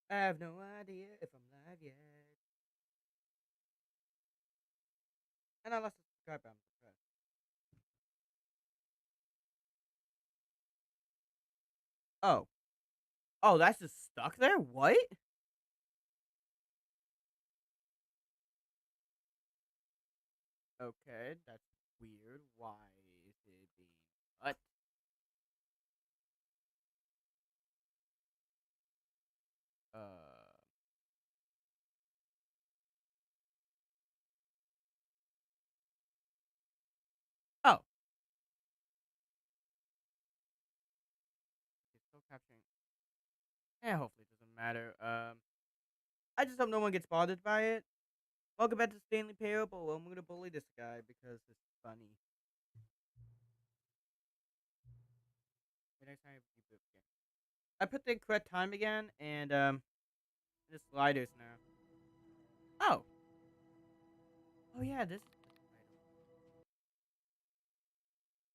I have no idea if I'm live yet. And I lost a subscriber. I'm depressed. Oh. Oh, that's just stuck there? What? Okay, that's weird. Why is it being what? Uh oh. It's still capturing. Yeah, hopefully it doesn't matter. I just hope no one gets bothered by it. Welcome back to Stanley Parable. I'm gonna bully this guy because it's funny. The next time I reboot again. I put the correct time again and the sliders now. Oh. Oh yeah, this is the title.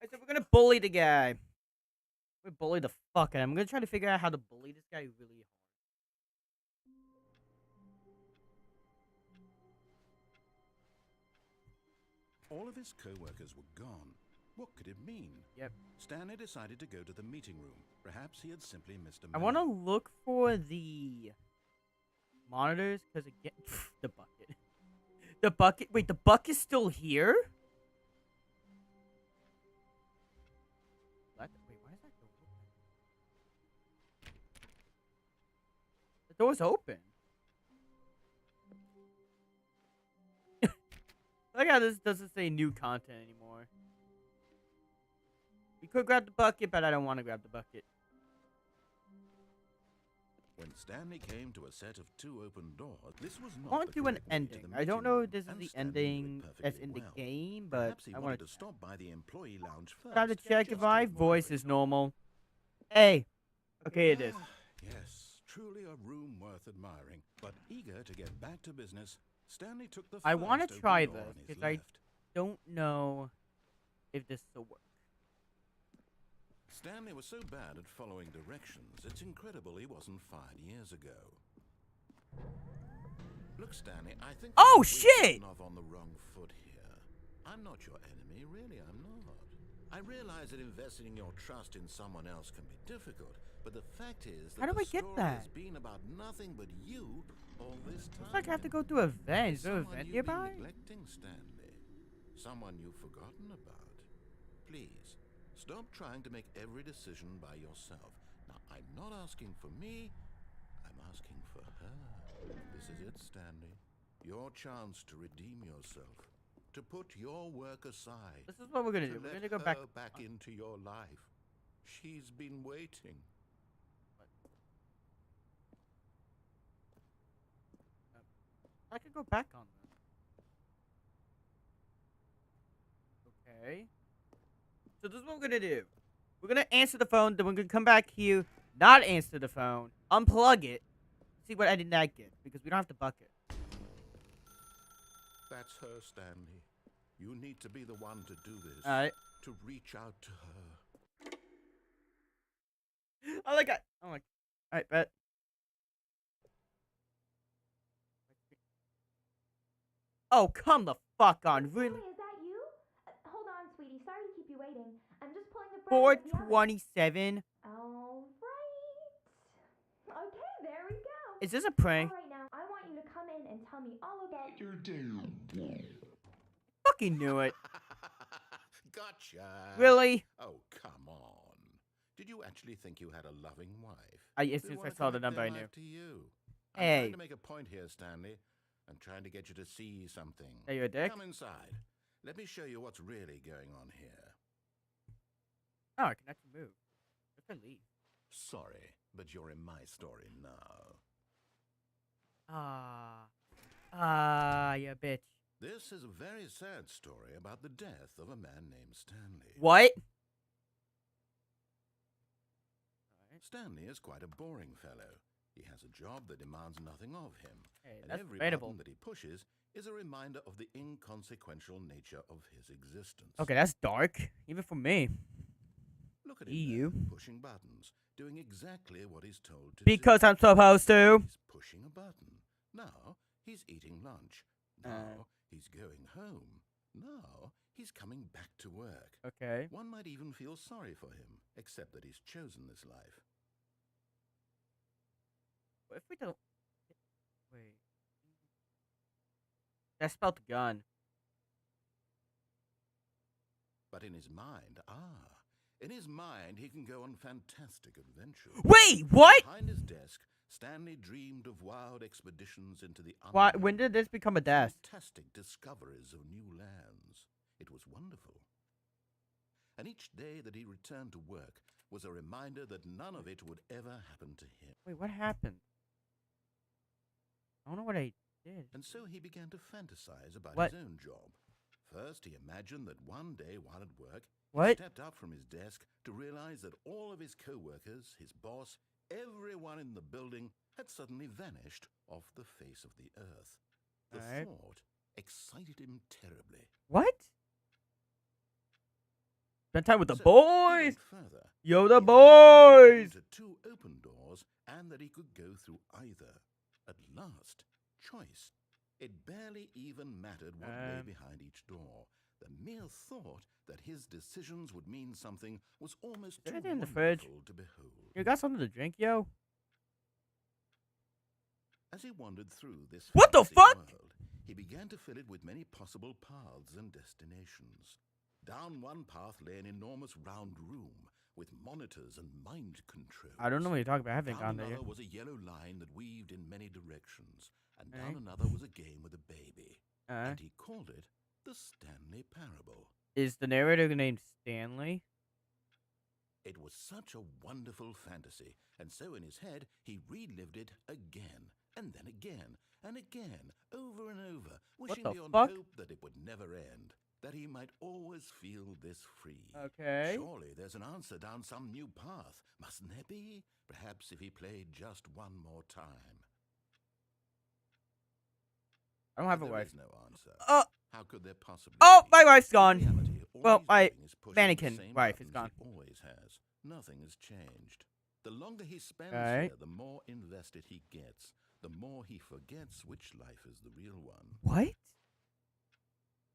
I said we're gonna bully the guy. We're bully the fuck out of him. I'm gonna try to figure out how to bully this guy really hard. All of his co-workers were gone. What could it mean? Yep. Stanley decided to go to the meeting room. Perhaps he had simply missed a I memo. want to look for the monitors because again, the bucket. The bucket. Wait, the bucket's still here? Wait, why is that door open? The door's open. Look how this doesn't say new content anymore. We could grab the bucket, but I don't want to grab the bucket. When Stanley came to a set of two open doors, this was I not want the to do an correct way to ending. the I don't meeting know room, if this is and the Stanley knew it ending that's in the perfectly well. game, but Perhaps he I wanted want to stop by the employee lounge first. I have to check if just my to voice admire is it. normal. Hey. Okay, it is. Yes, truly a room worth admiring. But eager to get back to business, Stanley took the I first want to open try door this on his because I left. don't know if this will work. Stanley was so bad at following directions, it's incredible he wasn't fired years ago. Look, Stanley, I think Oh, we've shit! gotten off on the wrong foot here. I'm not your enemy, really, I'm not. I realize that investing your trust in someone else can be difficult, but the fact is that How do the I get story that? has been about nothing but you all this time. Looks like I have to go through a vent. Is there a Someone vent you've been nearby? neglecting, Stanley. Someone you've forgotten about. Please, stop trying to make every decision by yourself. Now, I'm not asking for me, I'm asking for her. This is it, Stanley. Your chance to redeem yourself. To put your work aside. This is what we're gonna do. To We're let gonna go her back. into your life. She's been waiting. I could go back on them. Okay. So this is what we're gonna do. We're gonna answer the phone, then we're gonna come back here, not answer the phone, unplug it, see what I did not get, because we don't have the bucket. That's her, Stanley. You need to be the one to do this. Alright. To reach out to her. Oh my god. Oh my. Alright, bet. Oh, come the fuck on. Really? Hey, is that you? Hold on, sweetie. Sorry to keep you waiting. I'm just pulling the bread out of the oven. 427? All right. Okay, there we go. Is this a prank? All right, now I want you to come in and tell me all about your Fucking knew it. Gotcha. Really? Oh, come on. Did you actually think you had a loving wife? As soon as I saw the number, I knew. To you. Hey. I'm trying to make a point here, Stanley. I'm trying to get you to see something. Are you a dick? Come inside. Let me show you what's really going on here. Oh, I can actually move. I can leave. Sorry, but you're in my story now. You bitch. This is a very sad story about the death of a man named Stanley. What? Stanley is quite a boring fellow. He has a job that demands nothing of him. Hey, and that's every debatable. button that he pushes is a reminder of the inconsequential nature of his existence. Okay, that's dark. Even for me. Look at him EU. there, pushing buttons, doing exactly what he's told to Because do. I'm supposed to. He's pushing a button. Now he's eating lunch. Now he's going home. Now he's coming back to work. Okay. One might even feel sorry for him, except that he's chosen this life. What if we don't? Wait. That spelled gun. But in his mind, he can go on fantastic adventures. Wait, what? Behind his desk, Stanley dreamed of wild expeditions into the Why? unknown. When did this become a desk? Fantastic discoveries of new lands. It was wonderful. And each day that he returned to work was a reminder that none of it would ever happen to him. Wait, what happened? I don't know what I did. And so he began to fantasize about What? his own job. First, he imagined that one day while at work, he What? stepped up from his desk to realize that all of his co-workers, his boss, everyone in the building had suddenly vanished off the face of the earth. The Alright. thought excited him terribly. What? Spend time with the So, he boys. went further. Yo, the He imagined boys. into two open doors and that he could go through either. At last, choice. It barely even mattered what lay behind each door. The mere thought that his decisions would mean something was almost Is too there anything in the wonderful fridge? to behold. You got something to drink, yo? As he wandered through this What the fantasy fuck? world, he began to fill it with many possible paths and destinations. Down one path lay an enormous round room with monitors and mind controls. I don't know what you're talking about. I haven't Down gone there. another was a yellow line that weaved in many directions, and down Alright. another was a game with a baby. Uh, And he called it the Stanley Parable. is the narrator named Stanley? It was such a wonderful fantasy, and so in his head he relived it again, and then again, and again, over and over, wishing the beyond fuck? hope that it would never end, that he might always feel this free. Okay. Surely there's an answer down some new path, mustn't there be? Perhaps if he played just one more time. I don't have a There wife. is no answer. How could there possibly Oh, be? my wife's In gone. reality, all Well, he's my doing is pushing mannequin the same wife is buttons gone. he always has. Nothing has changed. The longer he spends Right. here, the more invested he gets. The more he forgets which life is the real one. What?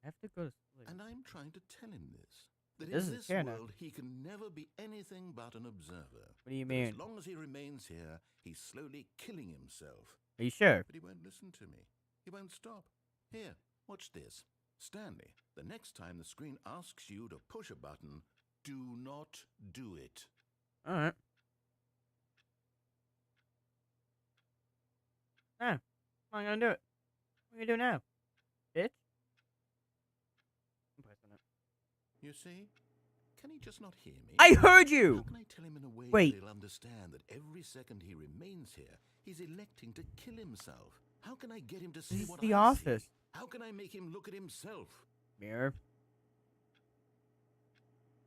I have to go to sleep. And I'm trying to tell him this. That This in is this fair now. world, he can never be anything but an observer. What do you That mean? as long as he remains here, he's slowly killing himself. Are you sure? But he won't listen to me. He won't stop. Here, watch this. Stanley, the next time the screen asks you to push a button, do not do it. Alright. Now, I'm gonna do it. What are you gonna do now? Bitch? I'm pressing it. You see? Can he just not hear me? I heard How you! can I tell him in a way Wait. that he'll understand that every second he remains here, he's electing to kill himself? How can I get him to see This is what the I office. see? How can I make him look at himself? Mirror.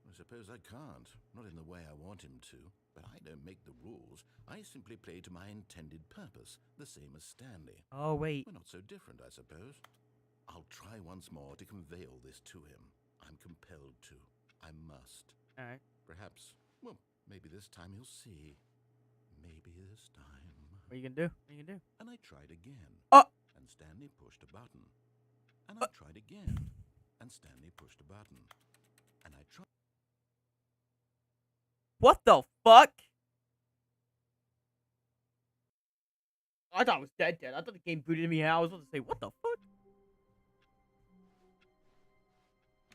I suppose I can't. Not in the way I want him to. But I don't make the rules. I simply play to my intended purpose, the same as Stanley. Oh, wait. We're not so different, I suppose. I'll try once more to convey all this to him. I'm compelled to. I must. Alright. Perhaps, well, maybe this time he'll see. Maybe this time. What are you gonna do? What are you gonna do? And I tried again. Oh! And Stanley pushed a button. And I tried again. And Stanley pushed a button. And I tried. What the fuck? I thought I was dead. I thought the game booted me out. I was about to say, what the fuck?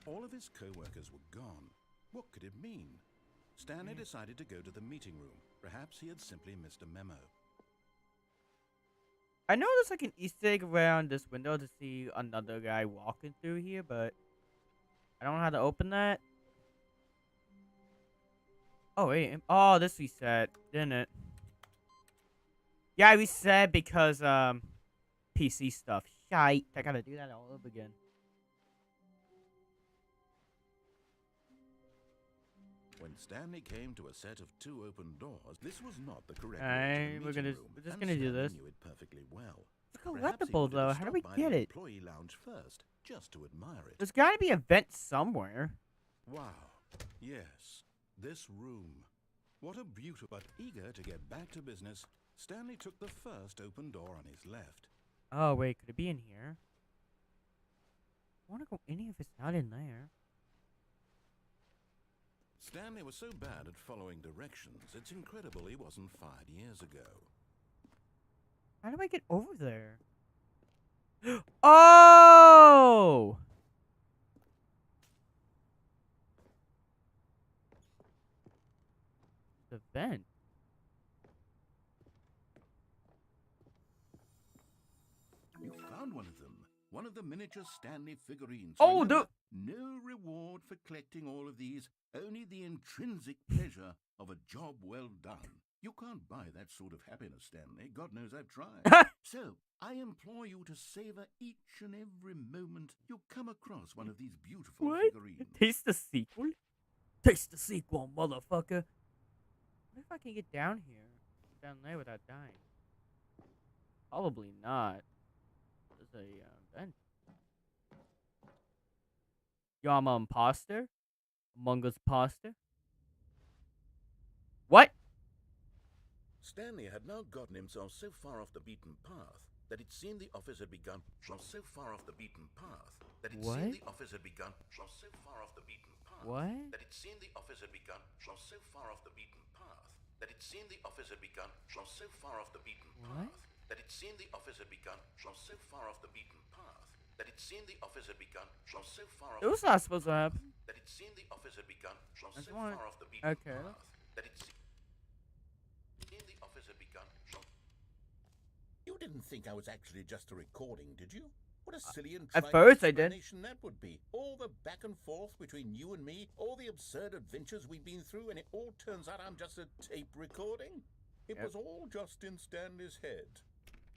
All of his co-workers were gone. What could it mean? Stanley decided to go to the meeting room. Perhaps he had simply missed a memo. I know there's like an Easter egg around this window to see another guy walking through here, but I don't know how to open that. Oh, wait. Oh, this reset, didn't it? Yeah, I reset because, PC stuff. Shite. I gotta do that all over again. When Stanley came to a set of two open doors, this was not the correct Alright, way to the we're gonna- meeting room, we're just and gonna do Stanley this. knew it perfectly well. It's Perhaps he collectible, wanted to though. How do stop we by get the it? employee lounge first, just to admire it. There's gotta be a vent somewhere. Wow. Yes. This room. What a beautiful... But eager to get back to business, Stanley took the first open door on his left. Oh, wait, could it be in here? I want to go in if it's not in there. Stanley was so bad at following directions, it's incredible he wasn't fired years ago. How do I get over there? Oh! The vent. You found one of them. One of the miniature Stanley figurines. Oh, Remember, no reward for collecting all of these, only the intrinsic pleasure of a job well done. You can't buy that sort of happiness, Stanley. God knows I've tried. So, I implore you to savor each and every moment you come across one of these beautiful figurines. Taste the sequel? Taste the sequel, motherfucker. What if I can get down here? Down there without dying? Probably not. There's a vent. Yo, I'm an imposter? Among Us imposter? What? Stanley had now gotten himself so far off the beaten path that it seemed the office had begun. So far off the beaten path that it seemed the office had begun. So far off the beaten path. What? That it seemed the office had begun. So far off the beaten path that it seemed the office had begun. So far off the beaten path that it seemed the office had begun. So far off the beaten path that it seemed the office had begun. So far off. It was not supposed to happen. That it seemed the office had begun. So That's far one. off the beaten Okay. path that it seemed the office had begun. You didn't think I was actually just a recording, did you? What a silly and At trite first I did. explanation that would be. All the back and forth between you and me, all the absurd adventures we've been through, and it all turns out I'm just a tape recording. It was all just in Stanley's head.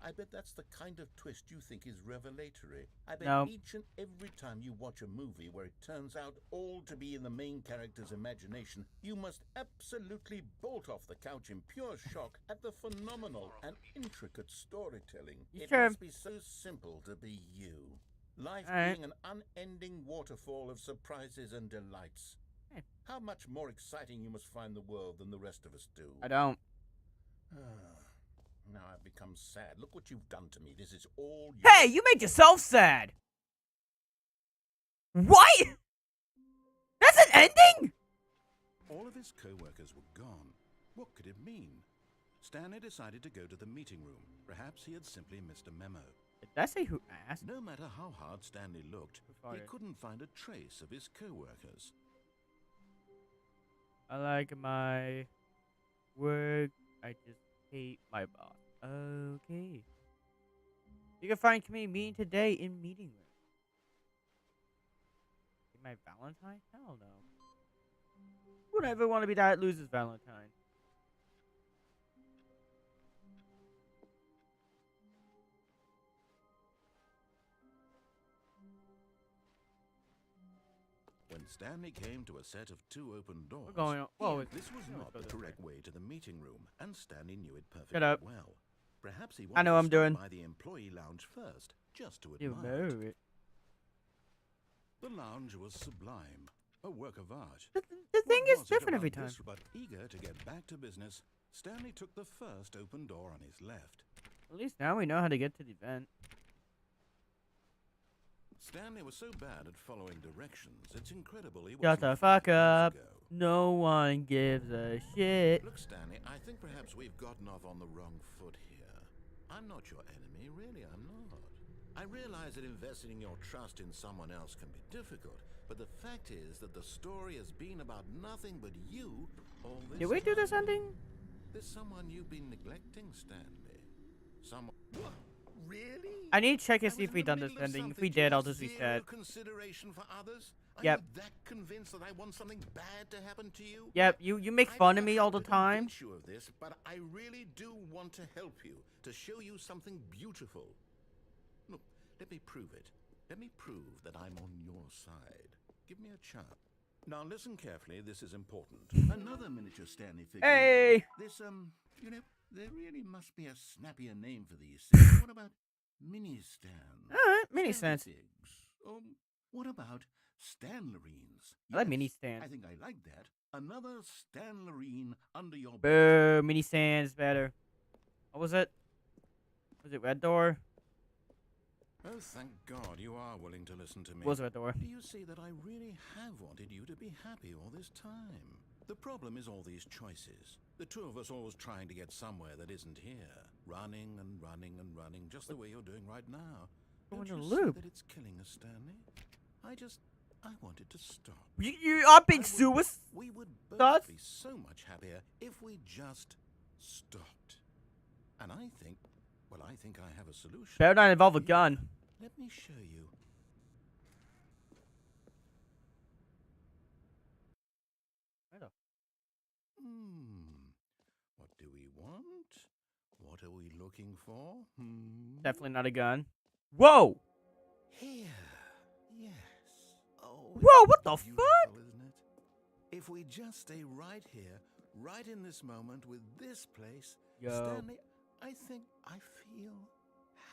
I bet that's the kind of twist you think is revelatory. I bet each and every time you watch a movie where it turns out all to be in the main character's imagination, you must absolutely bolt off the couch in pure shock at the phenomenal and intricate storytelling. It must be so simple to be you. Life being an unending waterfall of surprises and delights. How much more exciting you must find the world than the rest of us do. I don't. Now I've become sad. Look what you've done to me. This is all you. Hey, you made yourself sad. What? That's an ending? All of his co-workers were gone. What could it mean? Stanley decided to go to the meeting room. Perhaps he had simply missed a memo. Did that say who asked? No matter how hard Stanley looked, he couldn't find a trace of his co-workers. I like my work. I just hate my boss. Okay. You can find committee meeting today in meeting room. My Valentine? Hell no. Would I ever want to be that loses Valentine? When Stanley came to a set of two open doors, We're going on. Whoa, this was not the correct way to the meeting room, and Stanley knew it perfectly Shut up. well. Perhaps he I know wanted to I'm doing. stop by the employee lounge first, just to You admire know it. The lounge was sublime, a work of art. The thing What is was it different every about time. this? But eager to get back to business, Stanley took the first open door on his left. At least now we know how to get to the event. Stanley was so bad at following directions, it's incredible he Shut the fuck up. No one gives a shit. Look, Stanley, I think perhaps we've gotten off on the wrong foot here. I'm not your enemy, really, I'm not. I realize that investing your trust in someone else can be difficult, but the fact is that the story has been about nothing but you all this Did we do this ending? There's someone you've been neglecting, Stanley. Someone... Really? I need to check and see if we done this ending. If we did, I'll just reset. Consideration for others? Yep. Are you that convinced that I want something bad to happen to you? Yep, you make fun of me all the time. I'm sure of this, but I really do want to help you, to show you something beautiful. Look, let me prove it. Let me prove that I'm on your side. Give me a chance. Now listen carefully, this is important. Another miniature Stanley figure. Hey! This, you know, there really must be a snappier name for these things. What about mini Stan? Alright, mini Stans. What about Stanlerines? I like mini Stan. I think I like that. Another Stanley under your belt. Boo, mini sands better. What was it? Was it red door? Oh, thank God you are willing to listen to me. It was red door. Do you see that I really have wanted you to be happy all this time? The problem is all these choices. The two of us always trying to get somewhere that isn't here. Running and running and running, just the way you're doing right now. Don't you see that it's killing us, Stanley? I wanted to stop. You are being suicide. We would both be so much happier if we just stopped. And I think I have a solution. Better not involve a gun. Let me show you. What do we want? What are we looking for? Definitely not a gun. Whoa! Here. Yes. Oh. Whoa, what the fuck? Isn't it? If we just stay right here, right in this moment with this place, Stanley, I think I feel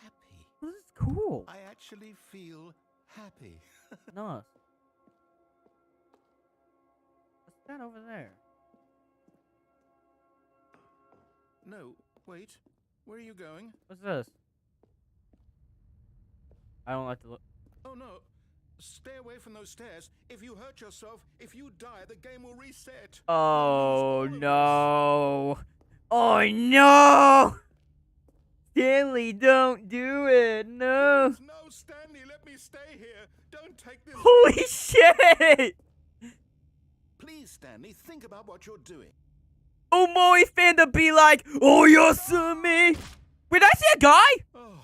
happy. This is cool. I actually feel happy. Nice. What's that over there? No, wait. Where are you going? What's this? I don't like to look. Oh no. Stay away from those stairs. If you hurt yourself, if you die, the game will reset. Oh no. Oh no! Stanley, don't do it. No. Please, no, Stanley, let me stay here. Don't take this. Holy shit! Please, Stanley, think about what you're doing. Oh, Moe finna be like, oh, you're me. Wait, I see a guy? Oh,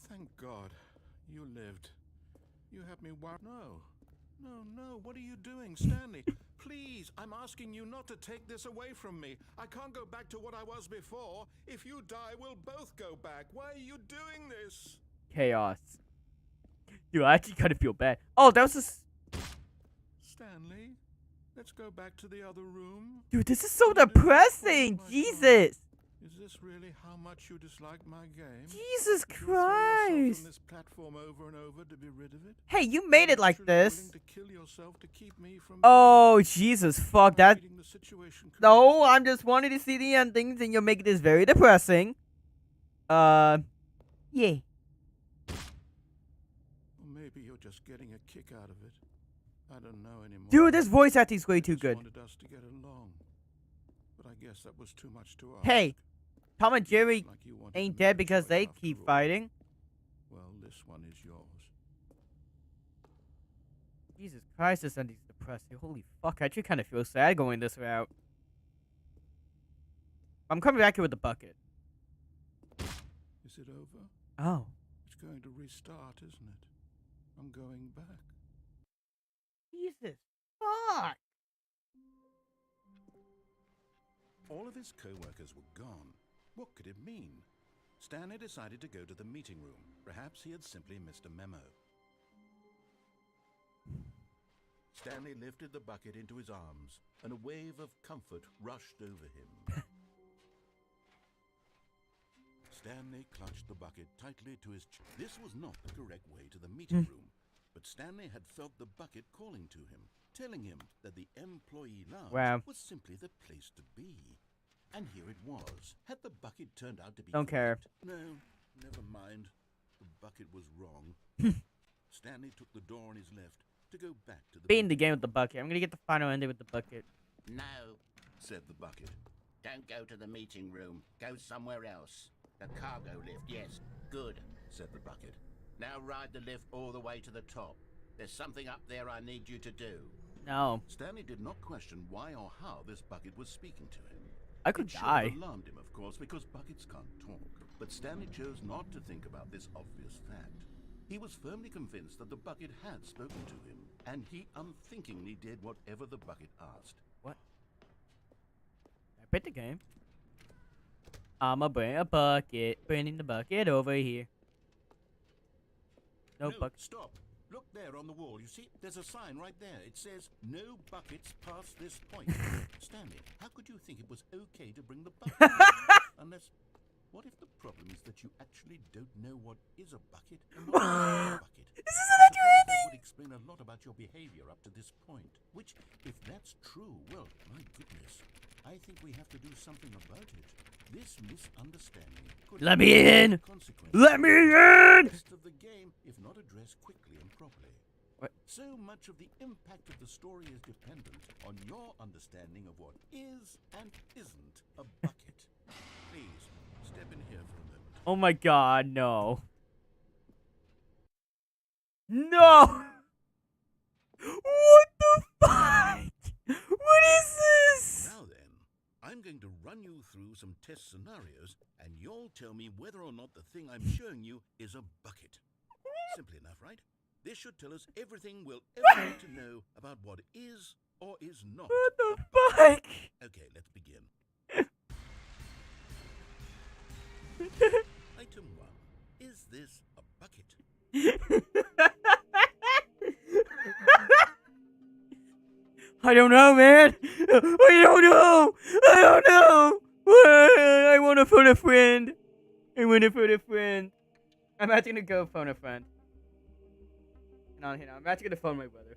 thank God. You lived. You have me worried. No, what are you doing, Stanley? Please, I'm asking you not to take this away from me. I can't go back to what I was before. If you die, we'll both go back. Why are you doing this? Chaos. Dude, I actually kind of feel bad. Oh, that was just... Stanley, let's go back to the other room. Dude, this is so depressing. Jesus. Is this really how much you dislike my game? Jesus Did you throw yourself Christ. from this platform over and over to be rid of it? Hey, you made it like Actually this. willing to kill yourself to keep me from Oh, Jesus, fuck that. reading the situation No, I'm just wanting to see the endings, and you're making this very depressing. Yeah. Or maybe you're just getting a kick out of it. I don't know anymore. Dude, this voice acting's way I too just good. wanted us to get along. But I guess that was too much to ask. Hey, Tom and Jerry Like you wanted ain't to make dead a because choice they after keep all. fighting. Well, this one is yours. Jesus Christ, this ending's depressing. Holy fuck, I actually kind of feel sad going this route. I'm coming back here with the bucket. Is it over? Oh. It's going to restart, isn't it? I'm going back. Jesus. Fuck. All of his co-workers were gone. What could it mean? Stanley decided to go to the meeting room. Perhaps he had simply missed a memo. Stanley lifted the bucket into his arms, and a wave of comfort rushed over him. Stanley clutched the bucket tightly to his chest. This was not the correct way to the meeting room, but Stanley had felt the bucket calling to him, telling him that the employee lounge was simply the place to be. And here it was. Had the bucket turned out to be Don't care. No, never mind. The bucket was wrong. Stanley took the door on his left to go back to the Beating the game with the bucket. I'm gonna get the final ending with the bucket. No, said the bucket. Don't go to the meeting room. Go somewhere else. The cargo lift, yes. Good, said the bucket. Now ride the lift all the way to the top. There's something up there I need you to do. No. Stanley did not question why or how this bucket was speaking to him. I could It should die. have alarmed him, of course, because buckets can't talk. But Stanley chose not to think about this obvious fact. He was firmly convinced that the bucket had spoken to him, and he unthinkingly did whatever the bucket asked. What? I beat the game. I'ma bring a bucket. Bringing the bucket over here. No bucket. Stop. Look there on the wall. You see, there's a sign right there. It says, no buckets past this point. Stanley, how could you think it was okay to bring the bucket? Unless, what if the problem is that you actually don't know what is a bucket and what isn't a bucket? This is an Suppose that would explain a lot about your behavior up to this point. Which, if that's true, well, my goodness. I think we have to do something about it. This misunderstanding could Let me in! consequences Let me for in! the rest of the game if not addressed quickly and properly. What? So much of the impact of the story is dependent on your understanding of what is and isn't a bucket. Please, step in here for a moment. Oh my god, no. No! What the fuck? What is this? Now then, I'm going to run you through some test scenarios, and you'll tell me whether or not the thing I'm showing you is a bucket. Simple enough, right? This should tell us everything we'll ever need to know about what is or is not What the a bucket. fuck? Okay, let's begin. Item 1. Is this a bucket? I don't know, man. I don't know. I don't know. I want to phone a friend. I want to phone a friend. I'm actually gonna go phone a friend. Hang on. I'm actually gonna phone my brother.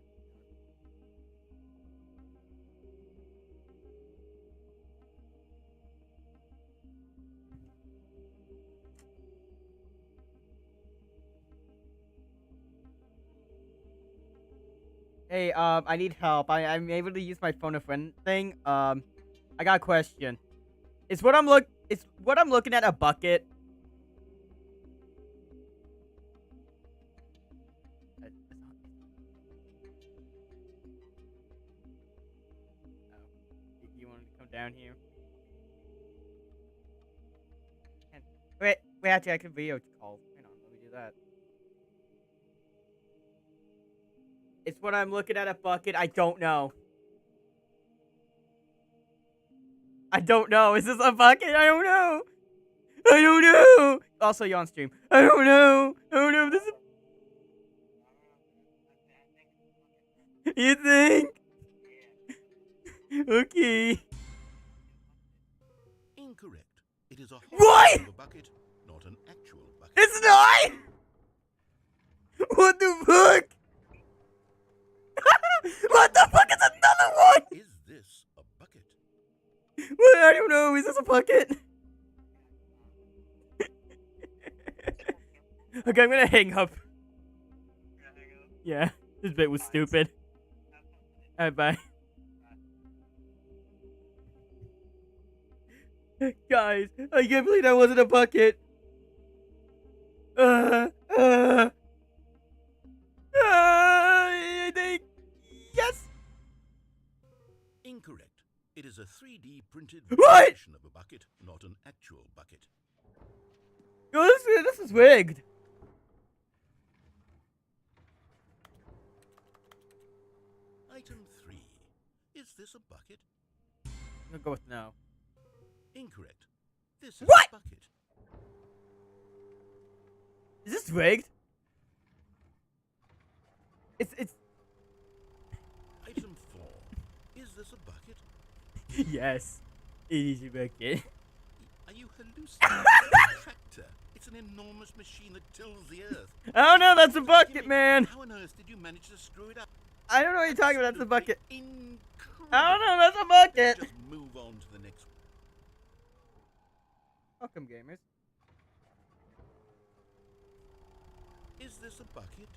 Hey, I need help. I'm able to use my phone a friend thing. I got a question. Is what I'm looking at a bucket? You want to come down here? Wait, actually, I can video call. Hang on, let me do that. It's what I'm looking at a bucket. I don't know. I don't know. Is this a bucket? I don't know. I don't know. Also, you on stream. I don't know. I don't know if this is. You think? Okay. Incorrect. It is a What? of a bucket, not an actual bucket. It's not. What the fuck? What the fuck is another one? Is this a bucket? What? I don't know. Is this a bucket? Okay, I'm gonna hang up. Yeah, this bit was stupid. Alright, bye. Guys, I can't believe that wasn't a bucket. I think yes. Incorrect. It is a 3D printed What? version of a bucket, not an actual bucket. Yo, this is rigged. Item 3. Is this a bucket? I'm gonna go with no. Incorrect. This is What? a bucket. Is this rigged? It's Item 4. Is this a bucket? yes. It is a bucket. Are you hallucinating? It's a tractor. It's an enormous machine that tills the earth. I don't know, that's a bucket, Jimmy, man. How on earth did you manage to screw it up? I don't know what you're talking about, that's a bucket. Incredible. I don't know, that's a bucket. Just move on to the next one. Welcome, gamers. Is this a bucket?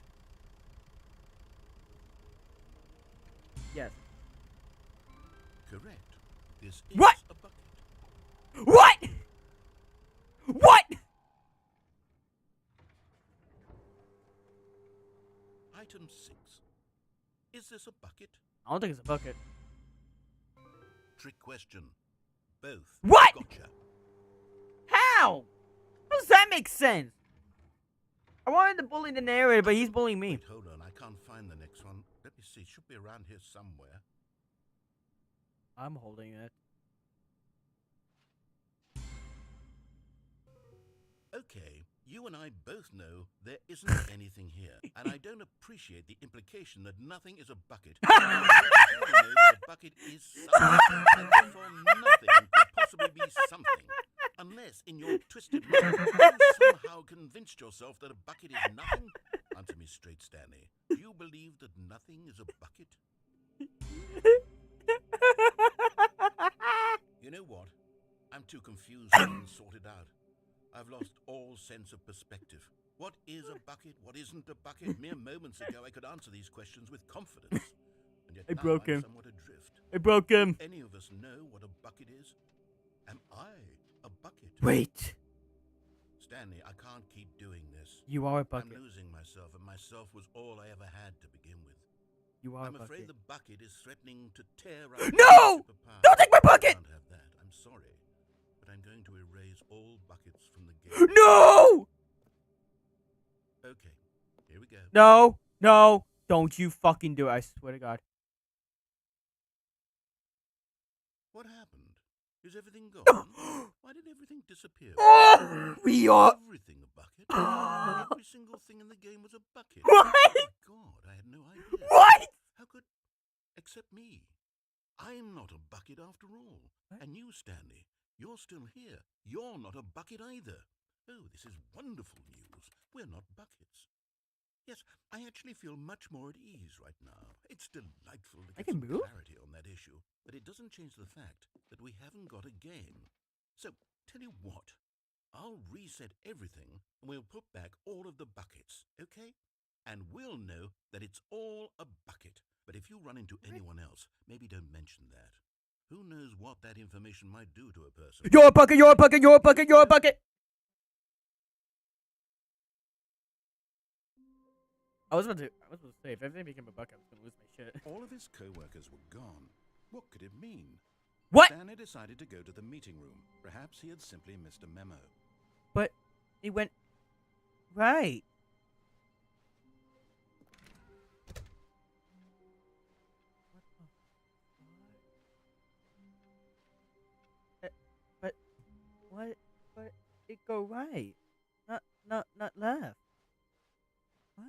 Yes. Correct. This is What? a bucket. What? What? Item 6. Is this a bucket? I don't think it's a bucket. Trick question. Both. What? Gotcha. How? How does that make sense? I wanted to bully the narrator, but he's bullying me. Wait, hold on. I can't find the next one. Let me see. It should be around here somewhere. I'm holding it. Okay, you and I both know there isn't anything here, and I don't appreciate the implication that nothing is a bucket. I know that a bucket is something, and therefore nothing could possibly be something. Unless, in your twisted mind, you somehow convinced yourself that a bucket is nothing. Answer me straight, Stanley. Do you believe that nothing is a bucket? You know what? I'm too confused to even sort it out. I've lost all sense of perspective. What is a bucket? What isn't a bucket? Mere moments ago, I could answer these questions with confidence. And yet I now broke I'm him. somewhat adrift. I broke him. Do any of us know what a bucket is? Am I a bucket? Wait. Stanley, I can't keep doing this. You are a bucket. I'm losing myself, and myself was all I ever had to begin with. You are I'm a bucket. afraid the bucket is threatening to tear our No! relationship apart. Don't take my bucket! I can't have that. I'm sorry. But I'm going to erase all buckets from the game. No! Okay, here we go. No. No. Don't you fucking do it. I swear to God. What happened? Is everything gone? Why did everything disappear? We are. Everything a bucket? Every single thing in the game was a bucket. What? Oh my God, I had no idea. What? How could... Except me. I'm not a bucket after all. What? And you, Stanley, you're still here. You're not a bucket either. Oh, this is wonderful news. We're not buckets. Yes, I actually feel much more at ease right now. It's delightful to I get can some move? clarity on that issue, but it doesn't change the fact that we haven't got a game. So, tell you what, I'll reset everything and we'll put back all of the buckets, okay? And we'll know that it's all a bucket. But if you run into anyone else, maybe don't mention that. Who knows what that information might do to a person? You're a bucket. You're a bucket. You're a bucket. You're a bucket. I was about to say, if everything became a bucket, I was gonna lose my shit. All of his co-workers were gone. What could it mean? What? Stanley decided to go to the meeting room. Perhaps he had simply missed a memo. But it went right. But what? But it go right, not left. What?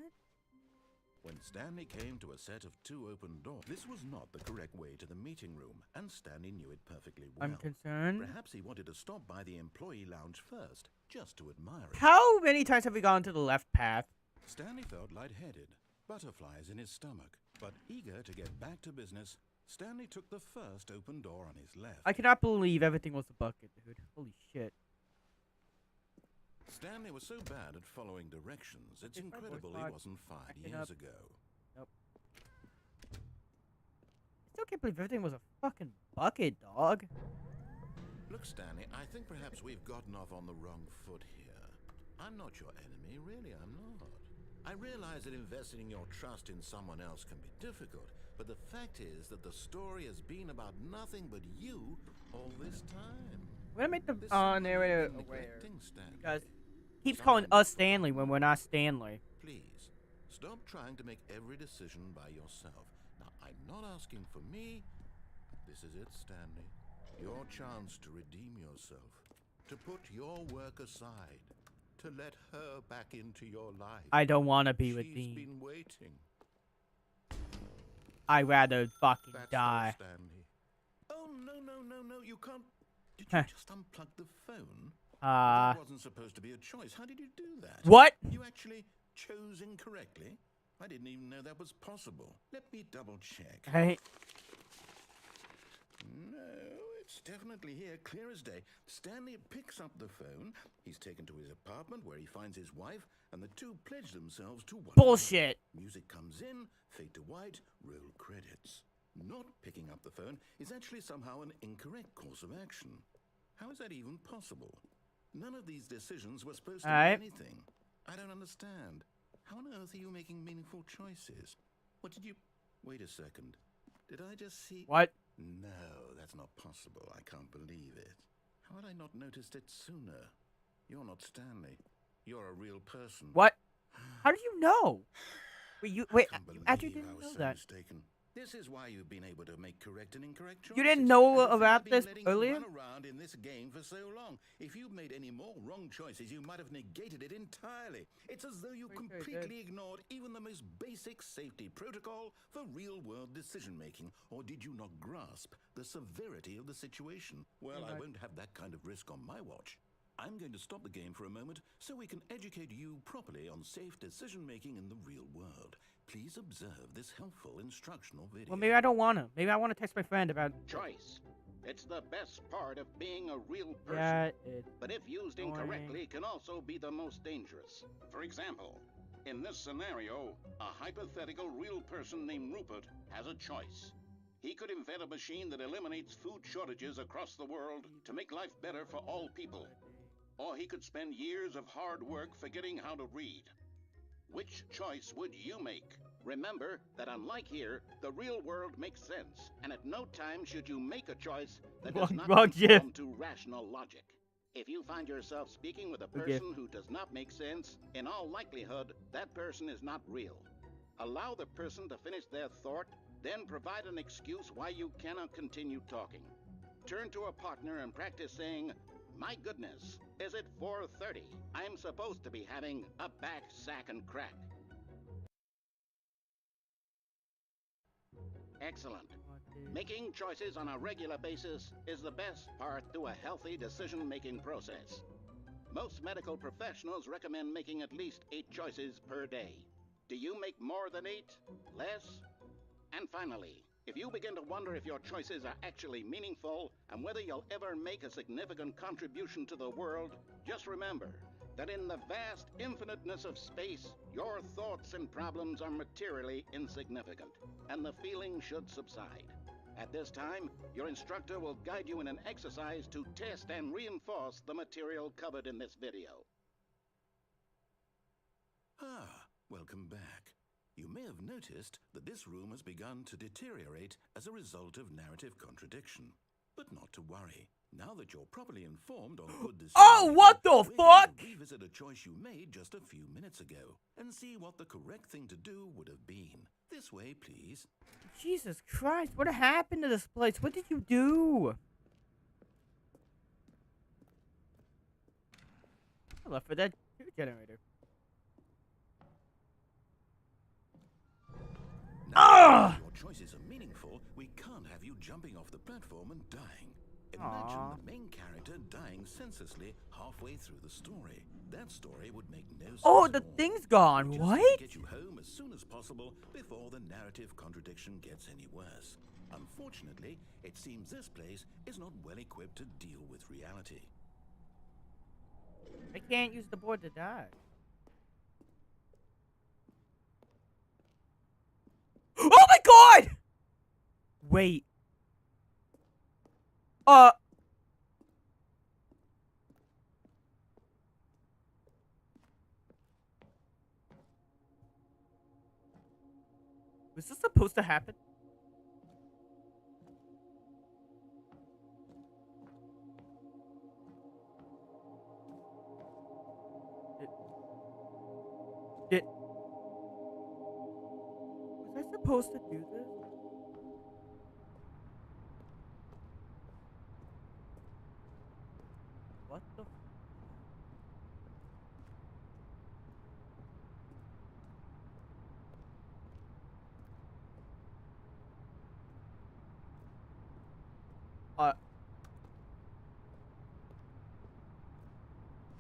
When Stanley came to a set of 2 open doors, this was not the correct way to the meeting room, and Stanley knew it perfectly well. I'm concerned. Perhaps he wanted to stop by the employee lounge first, just to admire it. How many times have we gone to the left path? Stanley felt lightheaded, butterflies in his stomach, but eager to get back to business, Stanley took the first open door on his left. I cannot believe everything was a bucket, dude. Holy shit. Stanley was so bad at following directions, it's Is my voice incredible he box wasn't fired acting years up? ago. Nope. I still can't believe everything was a fucking bucket, dog. Look, Stanley, I think perhaps we've gotten off on the wrong foot here. I'm not your enemy, really, I'm not. I realize that investing your trust in someone else can be difficult, but the fact is that the story has been about nothing but you all this time. We're gonna make the There's someone narrator you've been aware neglecting, Stanley. because he keeps calling Someone us Stanley when we're not Stanley. Please, stop trying to make every decision by yourself. Now, I'm not asking for me. This is it, Stanley. Your chance to redeem yourself. To put your work aside. To let her back into your life. I don't want to be She's redeemed. been waiting. I'd rather fucking That's die. all, Stanley. Oh, no, you can't. Did Huh. you just unplug the phone? That wasn't supposed to be a choice. How did you do that? What? You actually chose incorrectly? I didn't even know that was possible. Let me double check. Hey, No, it's definitely here, clear as day. Stanley picks up the phone. He's taken to his apartment where he finds his wife, and the two pledge themselves to one bullshit. another. Music comes in, fade to white, roll credits. Not picking up the phone is actually somehow an incorrect course of action. How is that even possible? None of these decisions were supposed to Alright. be anything. I don't understand. How on earth are you making meaningful choices? What did you... Wait a second. Did I just see... What? No, that's not possible. I can't believe it. How had I not noticed it sooner? You're not Stanley. You're a real person. What? How did you know? Wait, I can't believe actually I didn't was know so that. Mistaken. This is why you've been able to make correct and incorrect choices. You didn't know And the thing about I've been this letting you earlier? run around in this game for so long. If you'd made any more wrong choices, you might have negated it entirely. It's as though you Pretty sure I did. completely ignored even the most basic safety protocol for real-world decision-making. Or did you not grasp the severity of the situation? Well, I Right. won't have that kind of risk on my watch. I'm going to stop the game for a moment so we can educate you properly on safe decision-making in the real world. Please observe this helpful instructional video. Well, maybe I don't want to. Maybe I want to text my friend about... Choice. It's the best part of being a real person. Yeah, but if used annoying. incorrectly, it can also be the most dangerous. For example, in this scenario, a hypothetical real person named Rupert has a choice. He could invent a machine that eliminates food shortages across the world to make life better for all people. Or he could spend years of hard work forgetting how to read. Which choice would you make? Remember that unlike here, the real world makes sense, and at no time should you make a choice that does not conform to rational logic. If you find yourself speaking with a person who does not make sense, in all likelihood, that person is not real. Allow the person to finish their thought, then provide an excuse why you cannot continue talking. Turn to a partner and practice saying, "My goodness, is it 4:30? I'm supposed to be having a back, sack, and crack." Excellent. Making choices on a regular basis is the best part to a healthy decision-making process. Most medical professionals recommend making at least 8 choices per day. Do you make more than 8? Less? And finally, if you begin to wonder if your choices are actually meaningful and whether you'll ever make a significant contribution to the world, just remember that in the vast infiniteness of space, your thoughts and problems are materially insignificant, and the feeling should subside. At this time, your instructor will guide you in an exercise to test and reinforce the material covered in this video. Welcome back. You may have noticed that this room has begun to deteriorate as a result of narrative contradiction. But not to worry. Now that you're properly informed on good decisions, oh, what the fuck? Revisit a choice you made just a few minutes ago and see what the correct thing to do would have been. This way, please. Jesus Christ, what happened to this place? What did you do? I left for that generator. Now, if your choices are meaningful, we can't have you jumping off the platform and dying. Imagine the main character dying senselessly halfway through the story. That story would make no sense. Oh, the thing's gone. Just What? Get you home as soon as possible before the narrative contradiction gets any worse. Unfortunately, it seems this place is not well equipped to deal with reality. I can't use the board to die. Oh my god! Wait. Was this supposed to happen? Was I supposed to do this? What the?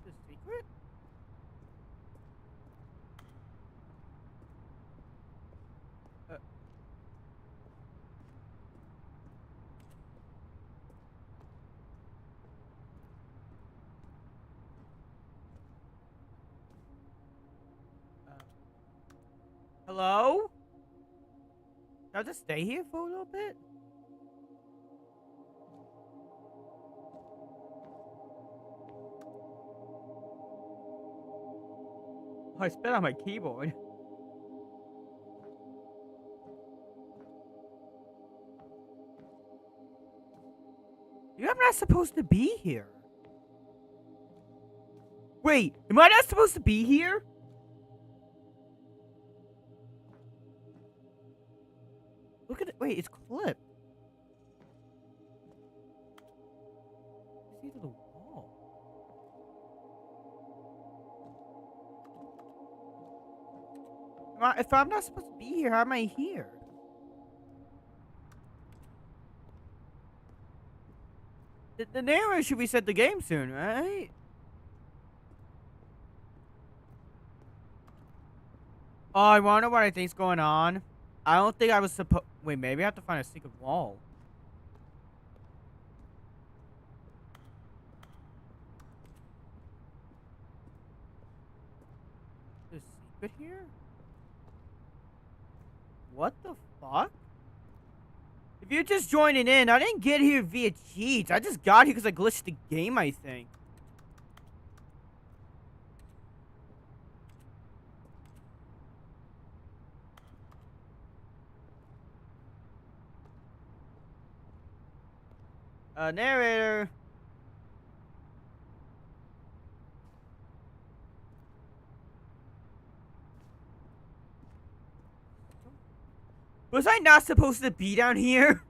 The secret? Hello? Can I just stay here for a little bit? Oh, I spit on my keyboard. I'm not supposed to be here. Wait, am I not supposed to be here? Look at it. Wait, it's clipped. See to the wall. If I'm not supposed to be here, how am I here? The narrator should reset the game soon, right? Oh, I wonder what I think's going on. I don't think I was supposed. Wait, maybe I have to find a secret wall. There's a secret here? What the fuck? If you're just joining in, I didn't get here via cheats. I just got here because I glitched the game, I think. Narrator. Was I not supposed to be down here?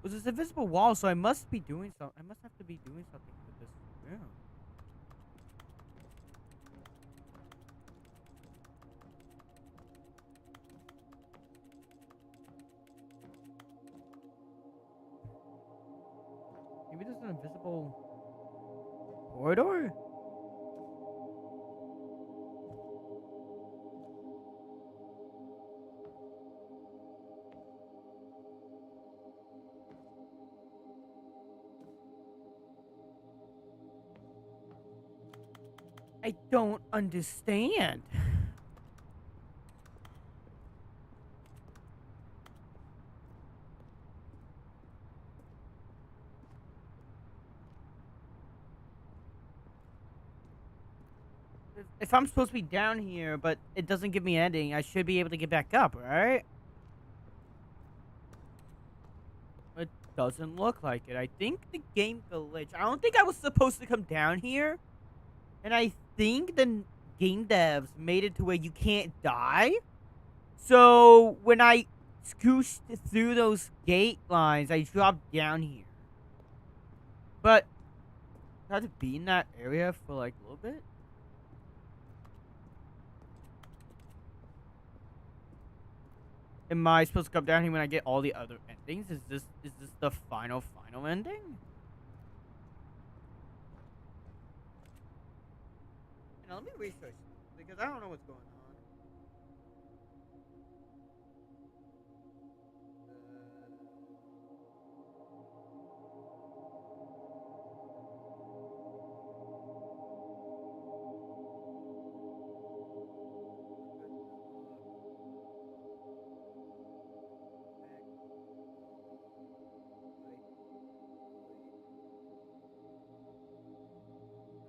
Was this invisible wall? So I must be doing something. I must have to be doing something with this room. Maybe there's an invisible corridor? I don't understand. If I'm supposed to be down here, but it doesn't give me an ending, I should be able to get back up, right? It doesn't look like it. I think the game glitched. I don't think I was supposed to come down here. And I think the game devs made it to where you can't die. So when I scooshed through those gate lines, I dropped down here. But I had to be in that area for like a little bit. Am I supposed to come down here when I get all the other endings? Is this the final ending? Now let me research because I don't know what's going on.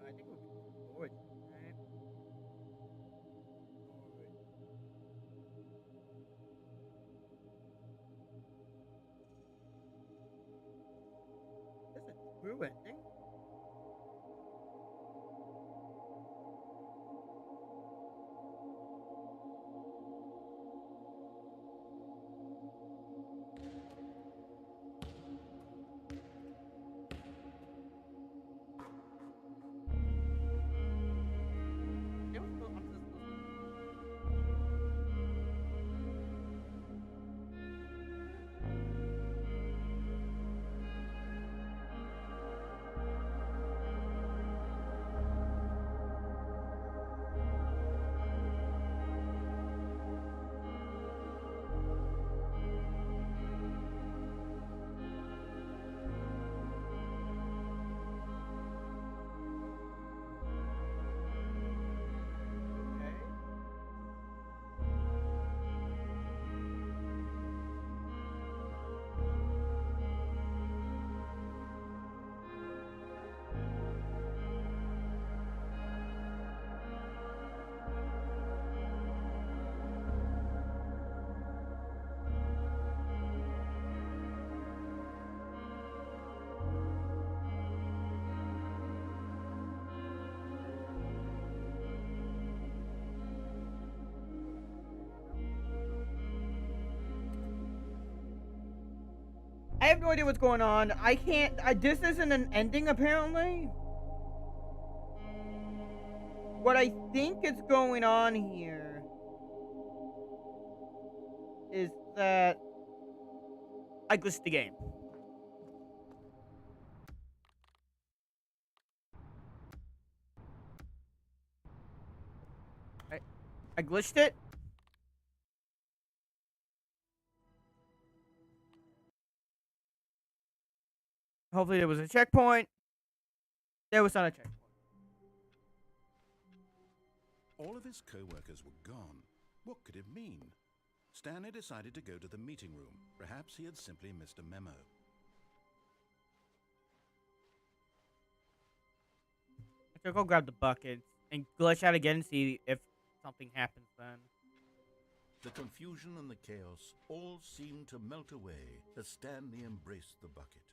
I think we'll get forward, right? This is a true ending. It was supposed- I'm just supposed to- Okay. I have no idea what's going on. I can't. This isn't an ending, apparently. What I think is going on here is that I glitched the game. I glitched it. Hopefully there was a checkpoint. There was not a checkpoint. All of his co-workers were gone. What could it mean? Stanley decided to go to the meeting room. Perhaps he had simply missed a memo. I should go grab the bucket and glitch out again and see if something happens then. The confusion and the chaos all seemed to melt away as Stanley embraced the bucket.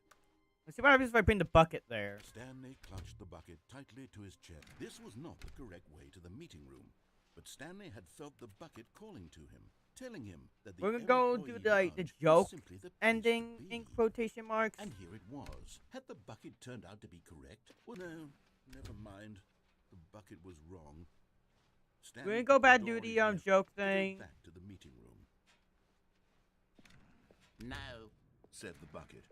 Let's see what happens if I bring the bucket there. Stanley clutched the bucket tightly to his chest. This was not the correct way to the meeting room, but Stanley had felt the bucket calling to him, telling him that the We're gonna go do the joke ending in quotation marks. And here it was. Had the bucket turned out to be correct? Well, no, never mind. The bucket was wrong. We're gonna go back and do the joke thing. Back to the meeting room. No, said the bucket.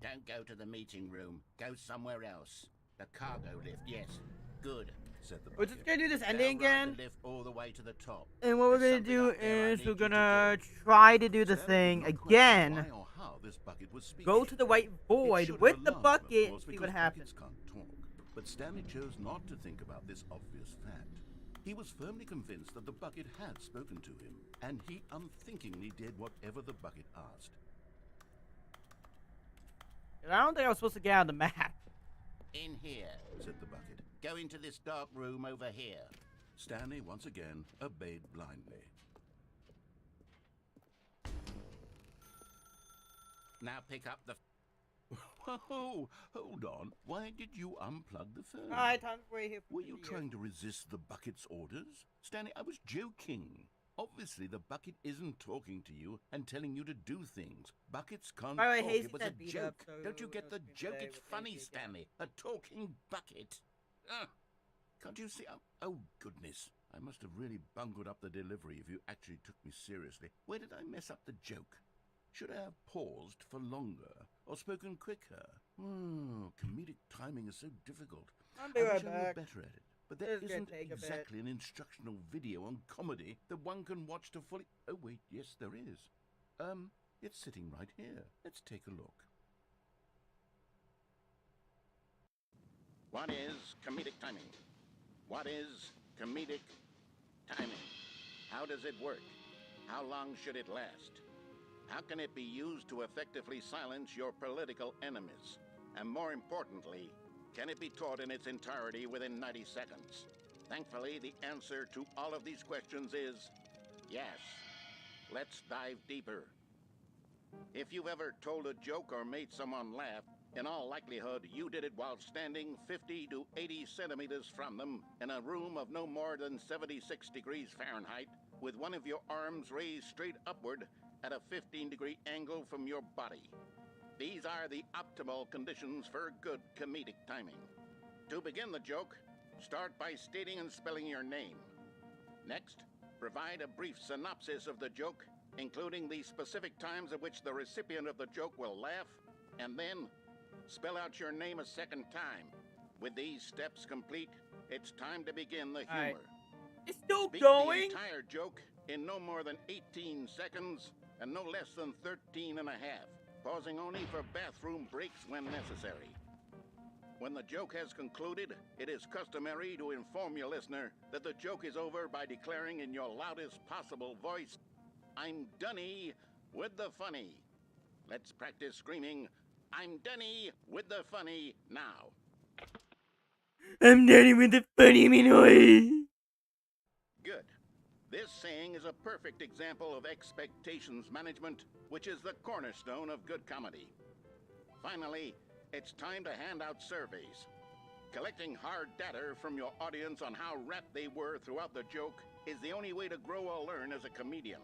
Don't go to the meeting room. Go somewhere else. The cargo lift, yes. Good, said the bucket. We're just gonna do this ending again. The lift all the way to the top. And what we're gonna do is we're gonna try to do the thing again. Go to the white void with the bucket, see what happens. But Stanley chose not to think about this obvious fact. He was firmly convinced that the bucket had spoken to him, and he unthinkingly did whatever the bucket asked. I don't think I was supposed to get out of the map. In here, said the bucket. Go into this dark room over here. Stanley once again obeyed blindly. Now pick up the... Whoa, hold on. Why did you unplug the phone? Alright, time to wait here for Were you trying to resist the bucket's orders? Stanley, I was joking. Obviously, the bucket isn't talking to you and telling you to do things. Buckets can't talk. It was a joke. Don't you get the joke? It's funny, Stanley. A talking bucket. Can't you see? Oh, goodness. I must have really bungled up the delivery if you actually took me seriously. Where did I mess up the joke? Should I have paused for longer or spoken quicker? Comedic timing is so difficult. I'll be right I back. were better at it. But there isn't exactly an instructional video on comedy that one can watch to fully... Oh, wait, yes, there is. It's sitting right here. Let's take a look. What is comedic timing? What is comedic timing? How does it work? How long should it last? How can it be used to effectively silence your political enemies? And more importantly, can it be taught in its entirety within 90 seconds? Thankfully, the answer to all of these questions is yes. Let's dive deeper. If you've ever told a joke or made someone laugh, in all likelihood, you did it while standing 50 to 80 centimeters from them in a room of no more than 76 degrees Fahrenheit, with one of your arms raised straight upward at a 15-degree angle from your body. These are the optimal conditions for good comedic timing. To begin the joke, start by stating and spelling your name. Next, provide a brief synopsis of the joke, including the specific times at which the recipient of the joke will laugh, and then spell out your name a second time. With these steps complete, it's time to begin the humor. It's still Speak going? the entire joke in no more than 18 seconds and no less than 13 and a half, pausing only for bathroom breaks when necessary. When the joke has concluded, it is customary to inform your listener that the joke is over by declaring in your loudest possible voice, "I'm Dunny with the funny." Let's practice screaming, "I'm Dunny with the funny" now. I'm Dunny with the funny, Minoy. Good. This saying is a perfect example of expectations management, which is the cornerstone of good comedy. Finally, it's time to hand out surveys. Collecting hard data from your audience on how rapt they were throughout the joke is the only way to grow or learn as a comedian.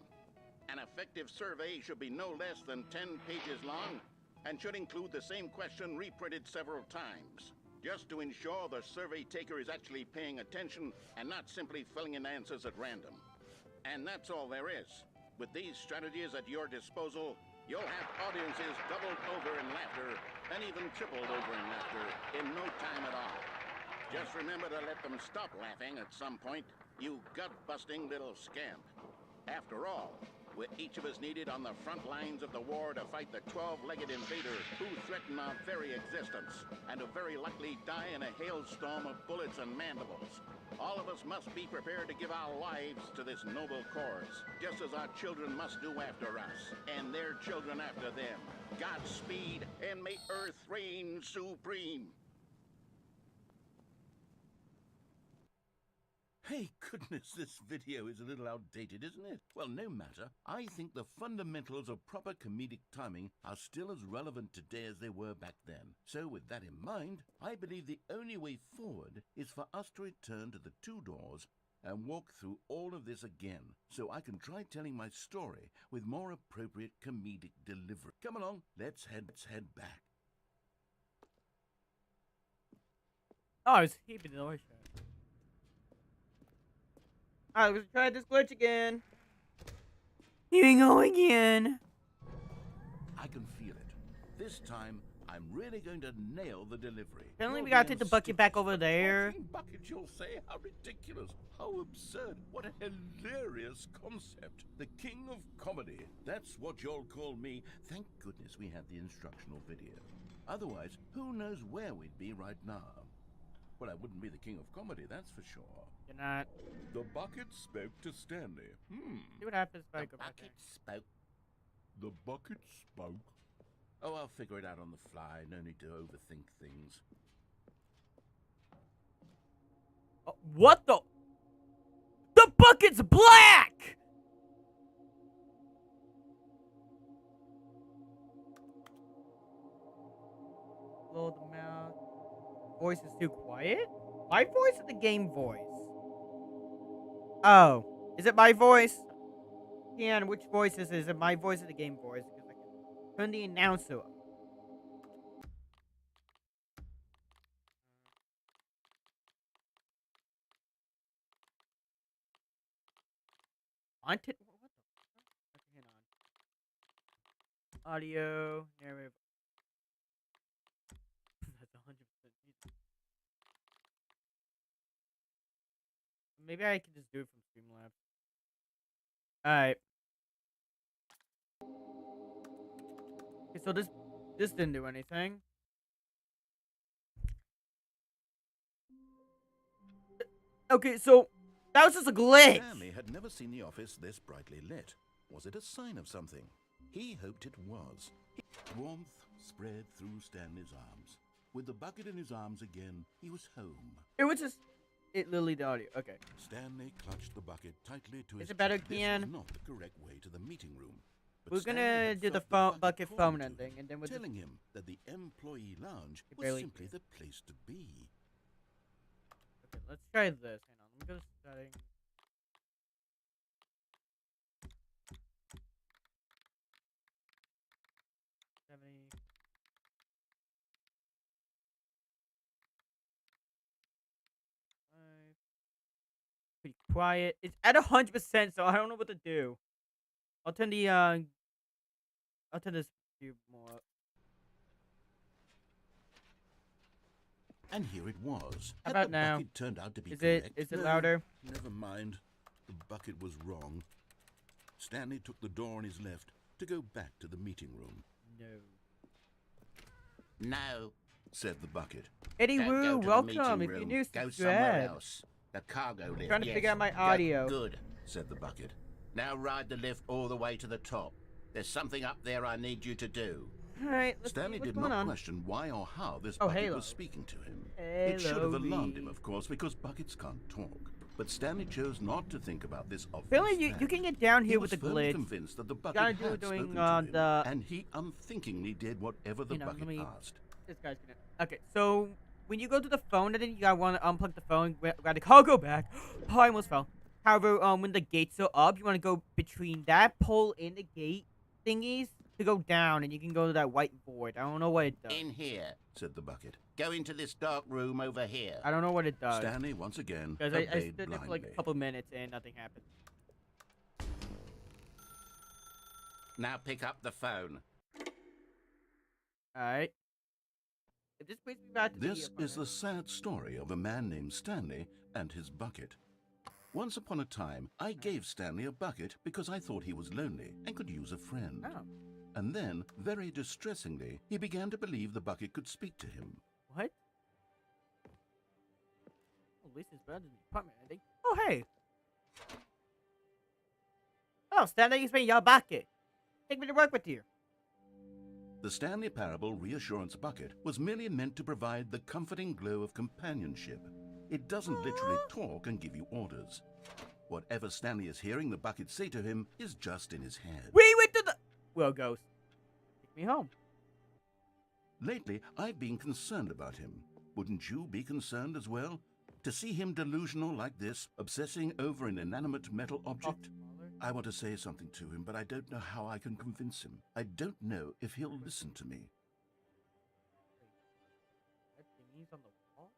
An effective survey should be no less than 10 pages long and should include the same question reprinted several times. just to ensure the survey taker is actually paying attention and not simply filling in answers at random. And that's all there is. With these strategies at your disposal, you'll have audiences doubled over in laughter and even tripled over in laughter in no time at all. Just remember to let them stop laughing at some point, you gut-busting little scamp. After all, we're each of us needed on the front lines of the war to fight the 12-legged invader who threaten our very existence, and who very likely die in a hailstorm of bullets and mandibles. All of us must be prepared to give our lives to this noble cause, just as our children must do after us, and their children after them. Godspeed, and may Earth reign supreme. Hey, goodness, this video is a little outdated, isn't it? Well, no matter. I think the fundamentals of proper comedic timing are still as relevant today as they were back then. So with that in mind, I believe the only way forward is for us to return to the two doors and walk through all of this again, so I can try telling my story with more appropriate comedic delivery. Come along, let's head back. Oh, I was keeping the noise shut. Alright, let's try this glitch again. Here we go again. I can feel it. This time, I'm really going to nail the delivery. Apparently You'll we gotta be take the on bucket back stitches. over A there. talking bucket, you'll say. How ridiculous. How absurd. What a hilarious concept. The king of comedy. That's what you'll call me. Thank goodness we had the instructional video. Otherwise, who knows where we'd be right now. Well, I wouldn't be the king of comedy, that's for sure. You're not. The bucket spoke to Stanley. See what happens if I The go back there. bucket spoke. The bucket spoke. Oh, I'll figure it out on the fly. No need to overthink things. Oh, what the? The bucket's black! Blow the mouth. Voice is too quiet? My voice or the game voice? Oh. Is it my voice? Keanu, which voice is it? Is it my voice or the game voice? Because I can turn the announcer up. Wanted? What the fuck? Okay, hang on. Audio. Narrative. That's 100% music. Maybe I can just do it from Streamlabs. Alright. Okay, so this didn't do anything. Okay, so that was just a glitch. Stanley had never seen the office this brightly lit. Was it a sign of something? He hoped it was. Warmth spread through Stanley's arms. With the bucket in his arms again, he was home. It was just literally the audio. Okay. Stanley clutched the bucket tightly to his it better, chest. This Kian? was not the correct way to the meeting room. But We're Stanley gonna had do the felt bucket calling phone to ending, him, and then we'll just... telling him that the employee lounge You was barely- simply the place to be. Okay, let's try this. Hang on, let me go to settings. Pretty quiet. It's at 100%, so I don't know what to do. I'll turn this view more up. And here it was. How Had about the now? bucket turned out to be Is correct? it No, louder? Never mind. The bucket was wrong. Stanley took the door on his left to go back to the meeting room. No. No, said the bucket. Eddie Don't Woo, go to the welcome. meeting If you're room. new, Go somewhere subscribe. else. The cargo lift. Trying to yes. figure out my Go- audio. Good, said the bucket. Now ride the lift all the way to the top. There's something up there I need you to do. Alright, let's Stanley see what's did going not on. question why or how this Oh, bucket Halo. was speaking to him. It should have alarmed him, of course, because buckets can't talk. But Stanley chose not to think about this obvious Apparently, you fact. can get down He here was with the firmly glitch. convinced that the bucket gotta had do it doing, spoken to him, the- and he unthinkingly did whatever the You know, let bucket me- asked. This guy's gonna. Okay, so when you go to the phone, then you gotta want to unplug the phone, grab the cargo back. Oh, I almost fell. However, when the gates are up, you want to go between that pole and the gate thingies to go down, and you can go to that white void. I don't know what it does. In here, said the bucket. Go into this dark room over here. I don't know what it does. Stanley once again Because I obeyed stood there for like a blindly. couple minutes and nothing happened. Now pick up the phone. Alright. If this brings me back to This the is the sad story of a man named Stanley and his bucket. Once upon a time, I gave Stanley a bucket because I thought he was lonely and could use a friend. Oh. And then, very distressingly, he began to believe the bucket could speak to him. What? Well, at least it's better than the apartment, I think. Oh, hey! Oh, Stanley, it's me, your bucket. Take me to work with you. The Stanley Parable Reassurance Bucket was merely meant to provide the comforting glow of companionship. It doesn't literally talk and give you orders. Whatever Stanley is hearing the bucket say to him is just in his head. We went to the... Well, Ghost. Take me home. Lately, I've been concerned about him. Wouldn't you be concerned as well? To see him delusional like this, obsessing over an inanimate metal object? I want to say something to him, but I don't know how I can convince him. I don't know if he'll listen to me. That thingy's on the wall?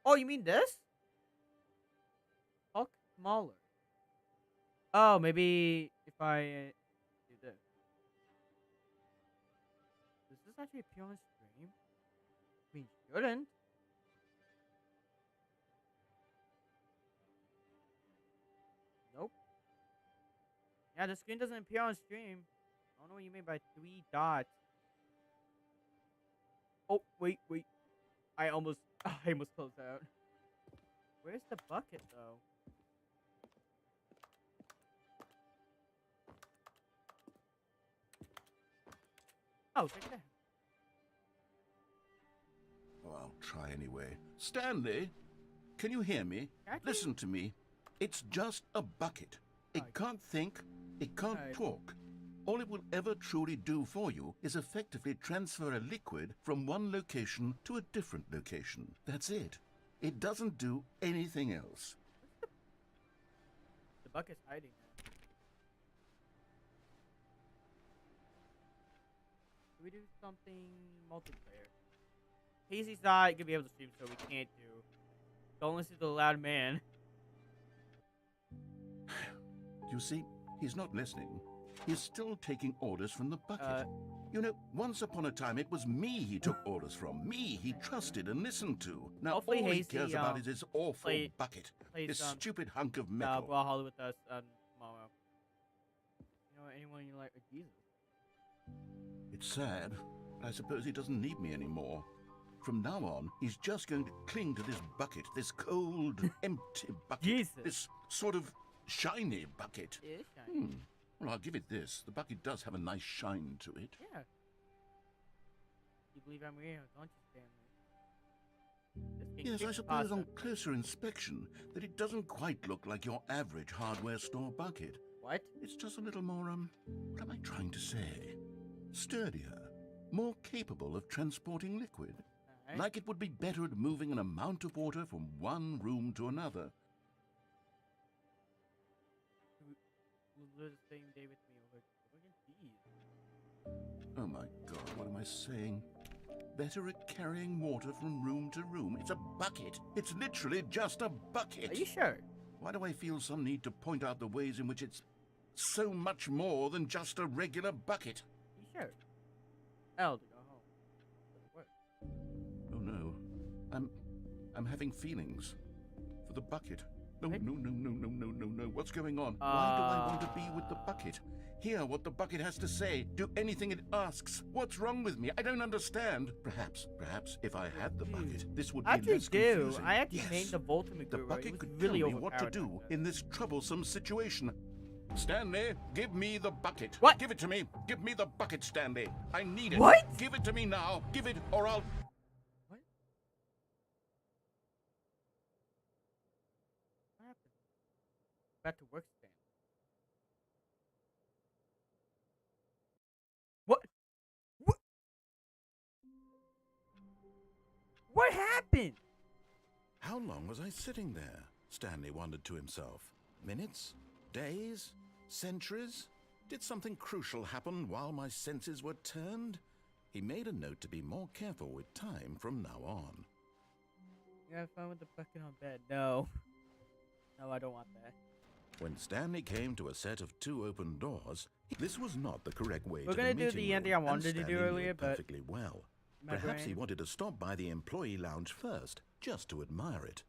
Oh, you mean this? Talk smaller. Oh, maybe if I do this. Does this actually appear on stream? I mean, shouldn't. Nope. Yeah, the screen doesn't appear on stream. I don't know what you mean by 3 dots. Oh, wait. I almost closed out. Where's the bucket, though? Oh, it's right there. Oh, I'll try anyway. Stanley, can you hear me? Can I Listen to me. It's just a bucket. It Alright. can't think. It can't Alright. talk. All it will ever truly do for you is effectively transfer a liquid from one location to a different location. That's it. It doesn't do anything else. The bucket's hiding now. Should we do something multiplayer? Casey's not gonna be able to stream, so we can't do. Don't listen to the loud man. You see, he's not listening. He's still taking orders from the bucket. You know, once upon a time, it was me he took orders from. Me he trusted and listened to. Now Hopefully all he Hasty, cares about is his awful play- bucket. plays, This stupid hunk of metal. Brawl Holly with us tomorrow. You know, anyone you like, Jesus. It's sad, but I suppose he doesn't need me anymore. From now on, he's just going to cling to this bucket, this cold, empty bucket. Jesus. This sort of shiny bucket. It is shiny. Well, I'll give it this. The bucket does have a nice shine to it. Yeah. You believe I'm real, don't you, Stanley? This can Yes, kick I suppose pasta. on closer inspection that it doesn't quite look like your average hardware store bucket. What? It's just a little more, what am I trying to say? Sturdier, more capable of transporting liquid. Alright. Like it would be better at moving an amount of water from one room to another. Live the same day with me. Look at these. Oh my God, what am I saying? Better at carrying water from room to room. It's a bucket. It's literally just a bucket. Are you sure? Why do I feel some need to point out the ways in which it's so much more than just a regular bucket? Are you sure? L to go home. What? Oh no. I'm having feelings. For the bucket. No, What? no. What's going on? Why do I want to be with the bucket? Hear what the bucket has to say. Do anything it asks. What's wrong with me? I don't understand. Perhaps, if I had the bucket, this would I be actually less do. confusing. I actually Yes. named the Ultimate The Guru. It bucket was could really tell me what to overpowered do back then. in this troublesome situation. Stanley, give me the bucket. What? Give it to me. Give me the bucket, Stanley. I need it. What? Give it to me now. Give it, or I'll... What? What happened? Back to work, Stanley. What? What happened? How long was I sitting there? Stanley wondered to himself. Minutes? Days? Centuries? Did something crucial happen while my senses were turned? He made a note to be more careful with time from now on. You have fun with the bucket on bed. No. No, I don't want that. When Stanley came to a set of 2 open doors, this was not the correct way We're to gonna the do meeting the room, ending I and wanted to do Stanley knew earlier, it but perfectly well. my Perhaps he brain. wanted to stop by the employee lounge first, just to admire it.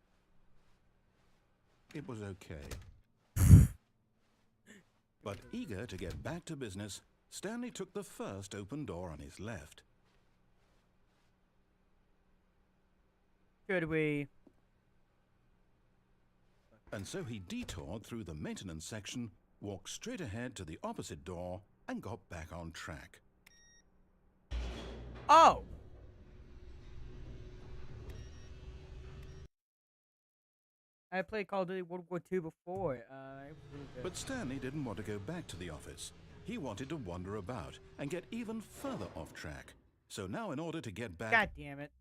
It was okay. But eager to get back to business, Stanley took the first open door on his left. Should we? And so he detoured through the maintenance section, walked straight ahead to the opposite door, and got back on track. Oh! I played Call of Duty World War II before. It was really good. But Stanley didn't want to go back to the office. He wanted to wander about and get even further off track. So now in order to get back... God damn it.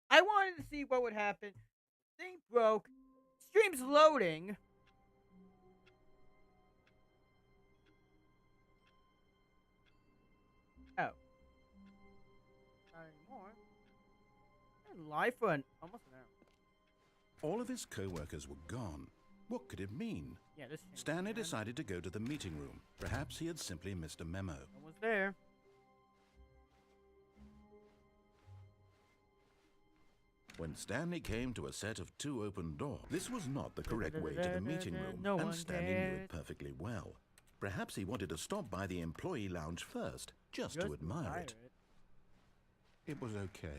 I wanted to see what would happen. Thing broke. Stream's loading. Oh. Not anymore. Been live for almost an hour. All of his co-workers were gone. What could it mean? Yeah, this changed Stanley again. decided to go to the meeting room. Perhaps he had simply missed a memo. No one's there. When Stanley came to a set of 2 open doors, this was not the correct way to the meeting room, No one and Stanley knew cared. it perfectly well. Perhaps he wanted to stop by the employee lounge first, just to admire it. It was okay.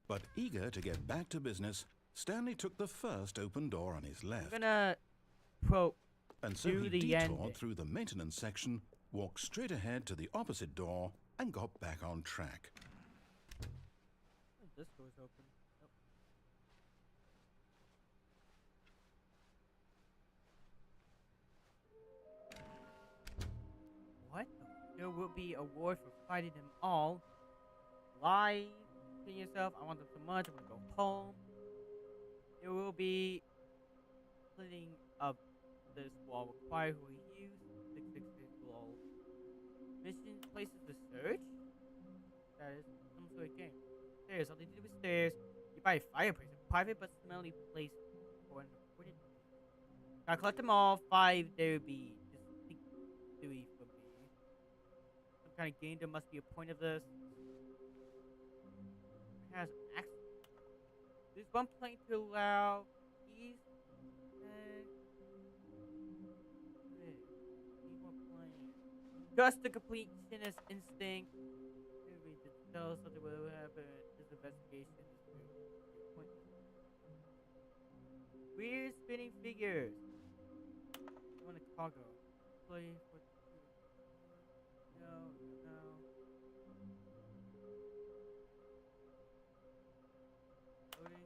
But eager to get back to business, Stanley took the first open door on his I'm left. gonna quote. And so do he the detoured ending. through the maintenance section, walked straight ahead to the opposite door, and got back on track. This door's open. Nope. What? There will be a award for fighting them all. Lie to yourself. I want them so much. I'm gonna go home. There will be cleaning up this wall required who use 666 lol. Mission places the search. That is some sort of game. Stairs. All they do with stairs. You buy a fireplace, a private but smelly place for an important. Gotta collect them all. 5 there would be distinctly for me. Some kind of game. There must be a point of this. It has access. There's one playing too loud. Keys. And keep on playing. Just the completionist instinct. Maybe just tell us something will happen. This investigation is good. Weird spinning figures. I want a cargo. Play for no. Loading.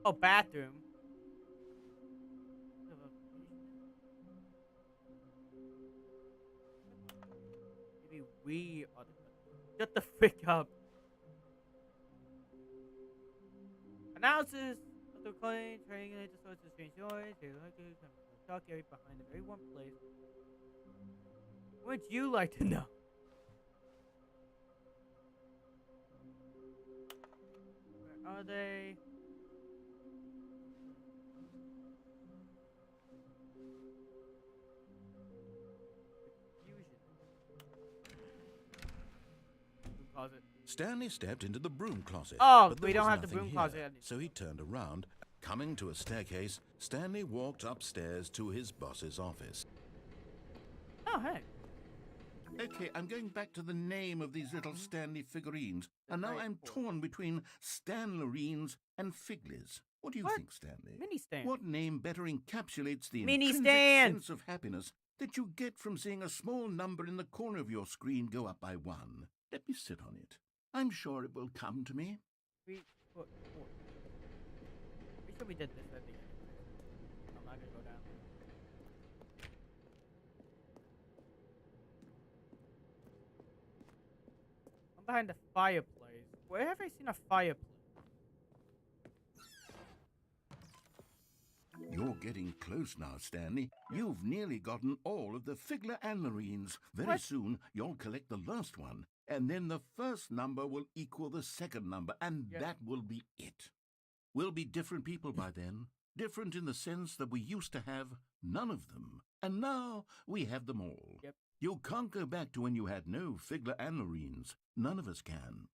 Oh, bathroom. Maybe we are the. Shut the frick up. Analysis of the claim, triangulate the source of strange noise, they like to come from the talk area behind the very one place. What would you like to know? Where are they? Confusion. Broom closet. Stanley stepped into the broom closet. Oh, but there we don't was have the nothing broom here, closet. So he turned around. Coming to a staircase, Stanley walked upstairs to his boss's office. Oh, hey. Okay, I'm going back to the name of these little Stanley figurines, and now I'm torn between Stanlerines and Figlies. What do you think, Stanley? Mini stand. What name better encapsulates the Mini intrinsic stand. sense of happiness that you get from seeing a small number in the corner of your screen go up by 1? Let me sit on it. I'm sure it will come to me. 3 foot 4. Pretty sure we did this at the end. I'm not gonna go down. I'm behind the fireplace. Where have I seen a fireplace? You're getting close now, Stanley. You've nearly gotten all of the Figler and Marines. Very soon, you'll collect the last one, and then the first number will equal the second number, and that will be it. We'll be different people by then. Different in the sense that we used to have none of them, and now we have them all. Yep. You can't go back to when you had no Figler and Marines. None of us can.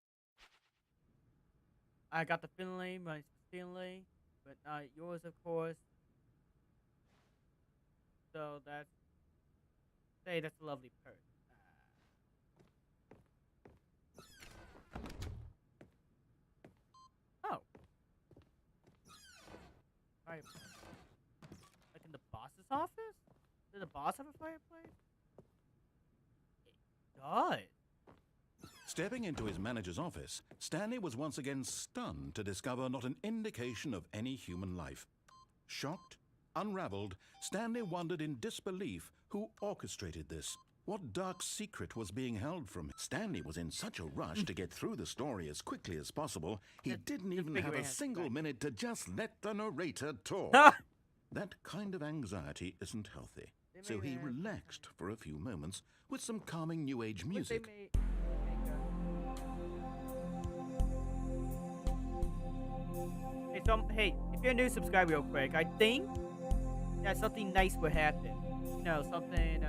I got the Finlay, my Stanley, but not yours, of course. So that's a lovely perk. Oh. Fireplace. Like in the boss's office? Does the boss have a fireplace? It does. Stepping into his manager's office, Stanley was once again stunned to discover not an indication of any human life. Shocked, unraveled, Stanley wondered in disbelief who orchestrated this. What dark secret was being held from him? Stanley was in such a rush to get through the story as quickly as possible, he didn't even have a single minute to just let the narrator talk. That kind of anxiety isn't healthy. So he relaxed for a few moments with some calming New Age music. Hey, if you're a new subscriber real quick, I think that something nice would happen. You know, something,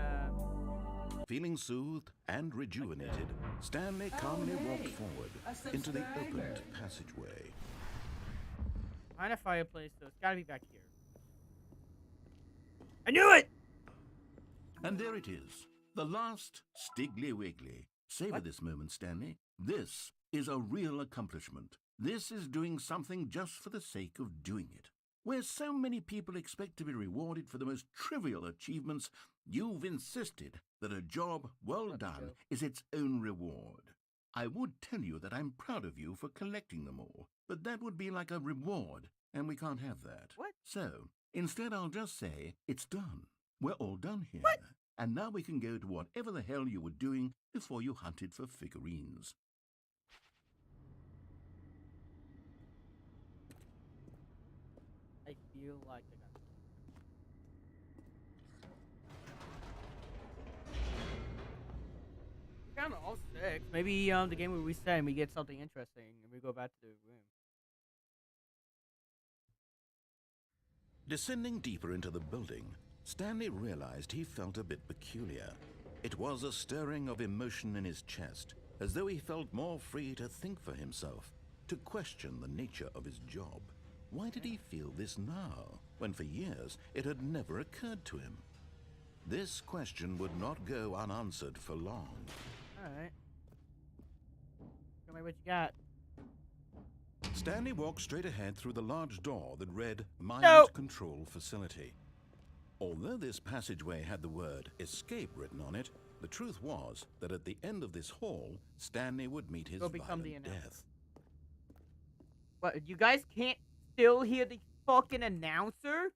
Feeling soothed and rejuvenated, Stanley calmly walked forward into the opened passageway. Find a fireplace, so it's gotta be back here. I knew it! And there it is, the last Stiggly Wiggly. Savor this moment, Stanley. This is a real accomplishment. This is doing something just for the sake of doing it. Where so many people expect to be rewarded for the most trivial achievements, you've insisted that a job well done is its own reward. I would tell you that I'm proud of you for collecting them all, but that would be like a reward, and we can't have that. What? So, instead I'll just say, it's done. We're all done here. What? And now we can go to whatever the hell you were doing before you hunted for figurines. I feel like I got kind of all six. Maybe the game will reset and we get something interesting and we go back to the room. Descending deeper into the building, Stanley realized he felt a bit peculiar. It was a stirring of emotion in his chest, as though he felt more free to think for himself, to question the nature of his job. Why did he feel this now, when for years it had never occurred to him? This question would not go unanswered for long. Alright. Show me what you got. Stanley walked straight ahead through the large door that read Mind Control Facility. Although this passageway had the word Escape written on it, the truth was that at the end of this hall, Stanley would meet his violent death. What, you guys can't still hear the fucking announcer?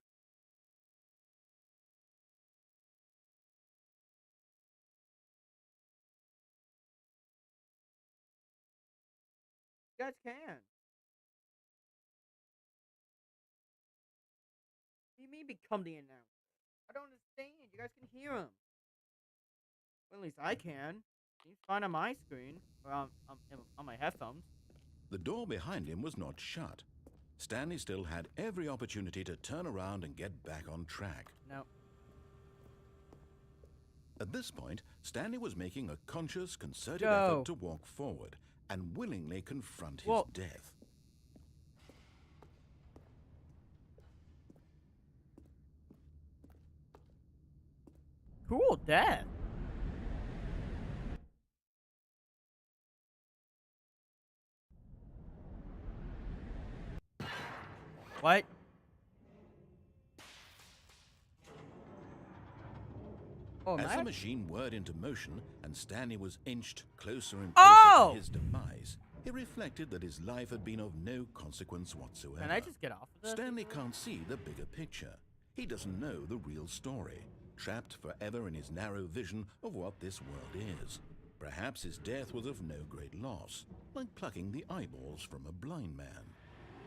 You guys can. What do you mean become the announcer? I don't understand. You guys can hear him. Well, at least I can. He's fine on my screen. Or on my headphones. The door behind him was not shut. Stanley still had every opportunity to turn around and get back on track. No. At this point, Stanley was making a conscious, concerted effort to walk forward and willingly confront his death. Cool death. What? Oh, as the machine whirred into motion and Stanley was inched closer and closer to his demise, he reflected that his life had been of no consequence whatsoever. Can I just get off of this? Stanley can't see the bigger picture. He doesn't know the real story, trapped forever in his narrow vision of what this world is. Perhaps his death was of no great loss, like plucking the eyeballs from a blind man.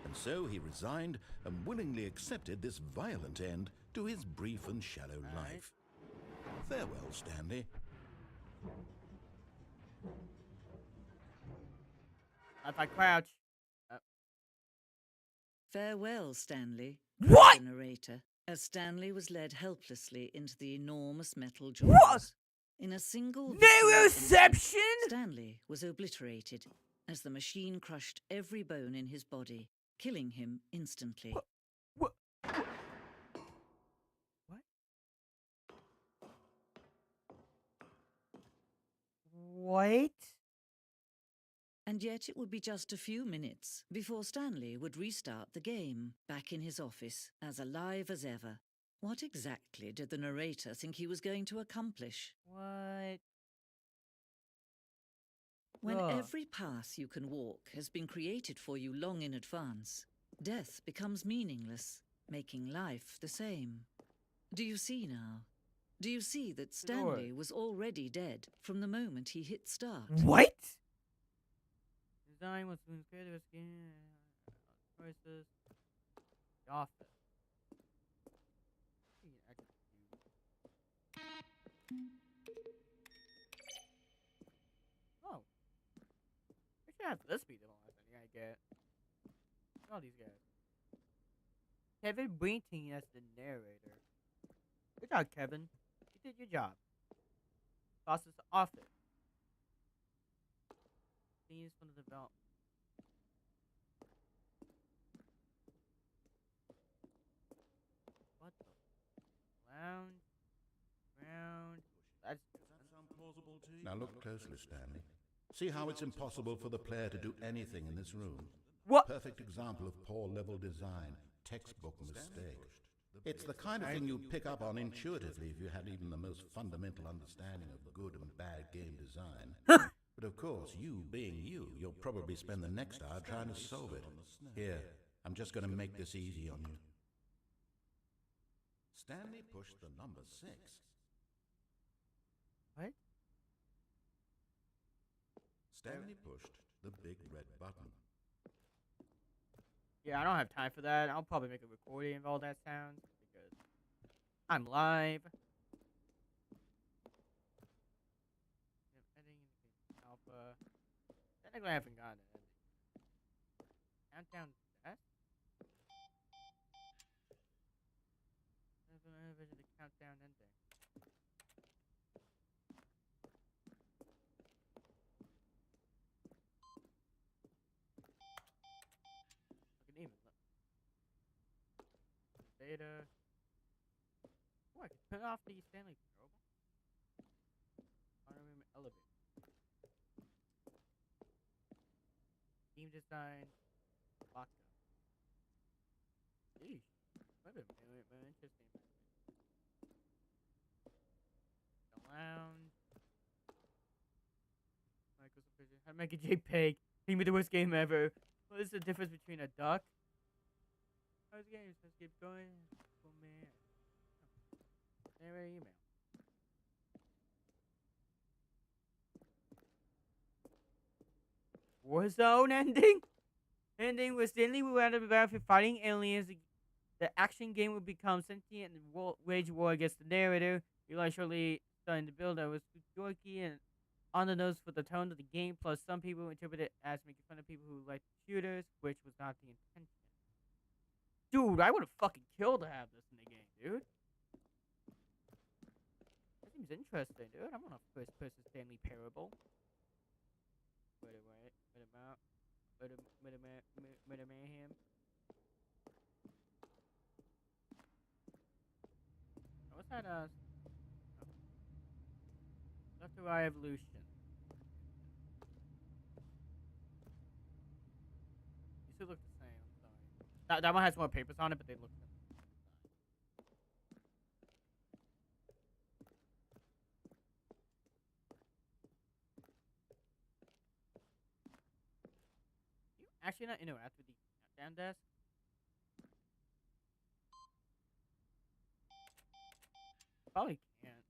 And so he resigned and willingly accepted this violent end to his brief and shallow life. Farewell, Stanley. If I crouch. Farewell, Stanley. What? The narrator, as Stanley was led helplessly into the enormous metal What? jaws. In a single visceral Neuroception? instant, Stanley was obliterated as the machine crushed every bone in his body, killing him instantly. What? What? And yet it would be just a few minutes before Stanley would restart the game, back in his office, as alive as ever. What exactly did the narrator think he was going to accomplish? What? When Ugh. every path you can walk has been created for you long in advance, death becomes meaningless, making life the same. Do you see now? Do you see that Stanley was already dead from the moment he hit start? What? Design was creative skin choices. The office. Oh. I should have this be the last thing I get. Look at all these guys. Kevin Brinting as the narrator. Good job, Kevin. You did your job. Boss's office. Scenes from the development. What the? Lounge. Round. That's plausible to you? Now look closely, Stanley. See how it's impossible for the player to do anything in this room? what? Perfect example of poor level design. Textbook mistake. It's the kind of thing you'd pick up on intuitively if you had even the most fundamental understanding of good and bad game design. But of course, you being you, you'll probably spend the next hour trying to solve it. Here, I'm just going to make this easy on you. Stanley pushed the number 6. What? Stanley pushed the big red button. Yeah, I don't have time for that. I'll probably make a recording of all that sounds because I'm live. Editing alpha. Technically, I haven't gotten it. Countdown test. The countdown ending. Look at even. Data. Oh, I can turn off the Stanley Parable. Auto room elevator. Team design. Vodka. Eesh. That'd be very interesting. The lounge. Michael's opinion. How to make a JPEG. Think me the worst game ever. What is the difference between a duck? How's the game? Let's keep going. Oh man. Anyway, email. Warzone ending? Ending with Stanley we out of the battlefield fighting aliens. The action game will become sentient and wage war against the narrator. Realize shortly starting to build that was too dorky and on the nose for the tone of the game. Plus, some people interpret it as making fun of people who like shooters, which was not the intention. Dude, I would have fucking killed to have this in the game, dude. That seems interesting, dude. I want a first-person Stanley Parable. Wait about mayhem. What's that? Left to right evolution. These two look the same. I'm sorry. That one has more papers on it, but they look the same. You actually not interact with the countdown desk? Probably can't.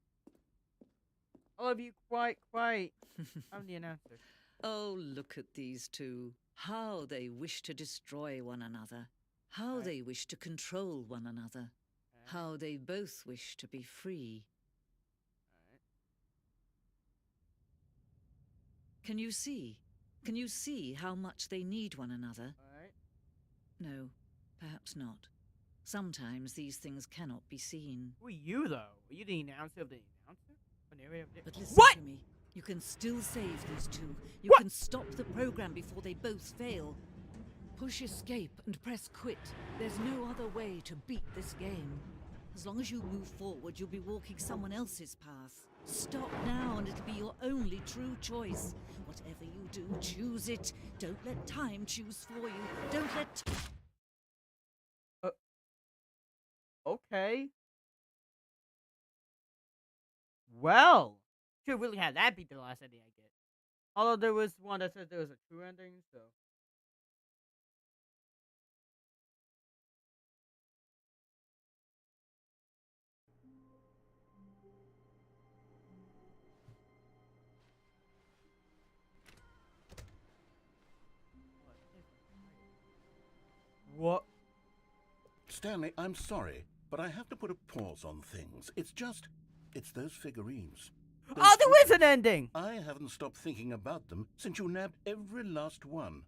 All of you, quiet. I'm the announcer. Oh, look at these two. How they wish to destroy one another. How they wish to control one another. How they both wish to be free. Can you see? Can you see how much they need one another? No, perhaps not. Sometimes these things cannot be seen. Who are you, though? Are you the announcer of the announcer? Oh, narrator of the... But listen What? to me. You can still save these two. You What? can stop the program before they both fail. Push escape and press quit. There's no other way to beat this game. As long as you move forward, you'll be walking someone else's path. Stop now and it'll be your only true choice. Whatever you do, choose it. Don't let time choose for you. Don't let... Okay. Well, should really have that be the last ending I get. Although there was one that said there was a true ending, so. What? Stanley, I'm sorry, but I have to put a pause on things. It's those figurines. Oh, there is an ending! I haven't stopped thinking about them since you nabbed every last one.